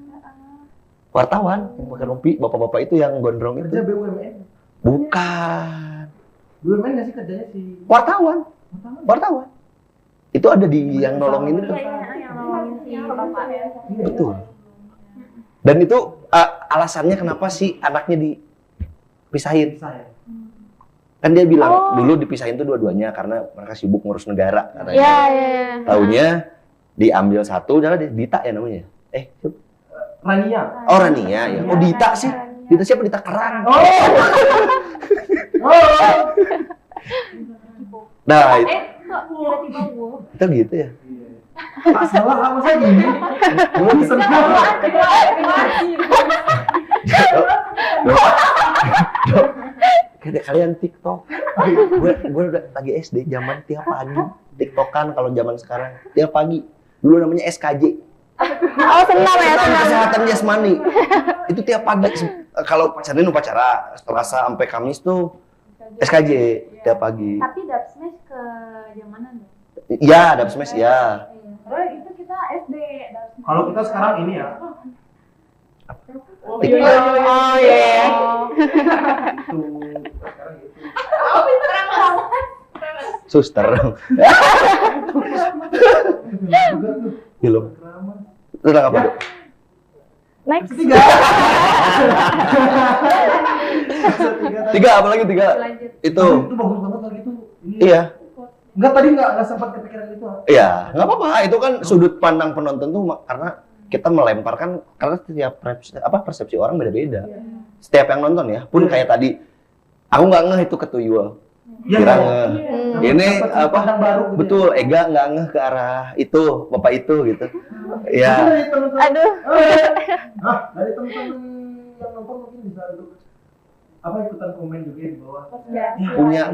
Wartawan yang pakai rompi, bapak-bapak itu yang gondrong itu. kerja BUMN. Bukan. BUMN nggak sih kerjanya si Wartawan. Itu ada di yang nolongin itu. yang nolongin si bapaknya. Betul. Dan itu alasannya kenapa sih anaknya dipisahin. Kan dia bilang dulu dipisahin tuh dua-duanya karena mereka sibuk ngurus negara katanya. Iya, iya. Taunya diambil satu, adalah Dita ya namanya. Siapa? Rania. Oh Rania ya. Oh Dita sih. Dita siapa? Dita Kerang. Nah, Kok tiba-tiba gue? itu gitu ya. Tak salah apa saya gini? Gue bisa Kayak kalian TikTok. Gue udah lagi SD zaman tiap pagi TikTokan kalau zaman sekarang tiap pagi. Dulu namanya SKJ. Oh, senam ya, senam. Kesehatan jasmani. Itu tiap pagi kalau upacara Selasa sampai Kamis tuh SKJ tiap pagi. Tapi Dubsmash ke zamanan ya? Iya, Dub Smash ya. Karena itu kita SD. Dubsmash. Kalau kita sekarang ini ya. Oh, iya. Suster. Belum. Lu udah apa? Next. Tiga, apalagi tiga? Lanjut. Itu. Itu bagus banget lagi tuh. Ini. Iya. Enggak tadi enggak sempat kepikiran itu. Iya, nggak apa-apa. Itu kan sudut pandang penonton tuh karena kita melemparkan karena setiap persepsi orang beda-beda. Setiap yang nonton ya, pun kayak tadi aku nggak ngeh itu ke Tuyul. Iya. Kira ngeh. Ini Dapat sudut pandang baru gitu. Betul, Ega nggak ngeh ke arah itu, bapak itu gitu. Iya. Dari teman-teman. Aduh. Dari teman-teman yang nonton mungkin bisa untuk ikutan komen juga di bawah.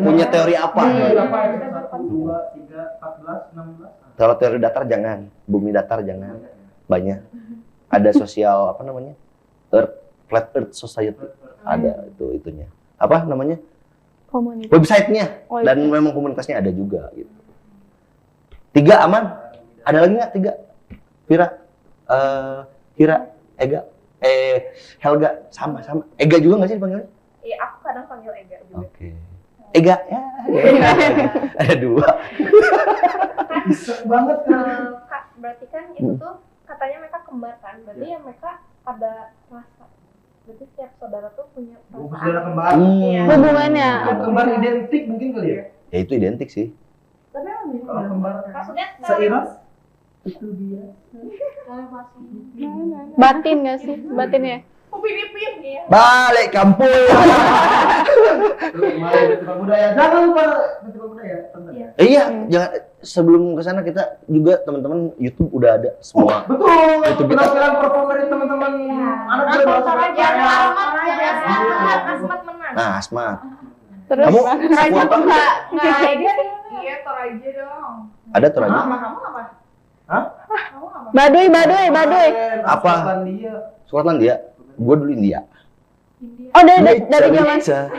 Punya teori apa? Berapa ya? 1, 2, 3, 14, 16. Kalau teori datar jangan, bumi datar jangan. Banyak. Ada sosial Flat Earth Society. Ada itunya. Apa namanya? Komunitas. Websitenya. Oh, Dan memang komunitasnya ada juga gitu. 3 aman? Ada lagi nggak 3? Vira, Ega, Helga, sama. Ega juga nggak sih dipanggilnya? Iya, aku kadang panggil Ega juga. Oke. Ega, ya. Ada 2. Bisa banget kan. Kak, berarti kan itu tuh katanya mereka kembar kan? Berarti ya mereka ada rasa. Berarti setiap saudara tuh punya perasaan. Saudara kembar. Iya. Hubungannya. Kembar identik mungkin kali ya. Ya itu identik sih. Tapi emang bisa. Kalau kembar Maksudnya seiras itu dia. Batin nggak sih? Batin ya? Upin-ipin ya. Balik kampung. Kemarin Festival Budaya. Jangan lupa Festival Budaya. Iya, jangan sebelum ke sana kita juga teman-teman YouTube udah ada semua. Betul. Itu kita- Penampilan perform dari teman-teman anak muda bahasa Toraja, Surabaya. Asmat menang. Nah, Asmat. Terus Kamu suku apa? Nggak Ega sih. Iya, Toraja dong. Ada Toraja? Kamu apa? Hah? Kamu apa? Baduy. Apa? Skotlandia. Skotlandia. Gue dulu India. Oh, dari zaman Indonesia.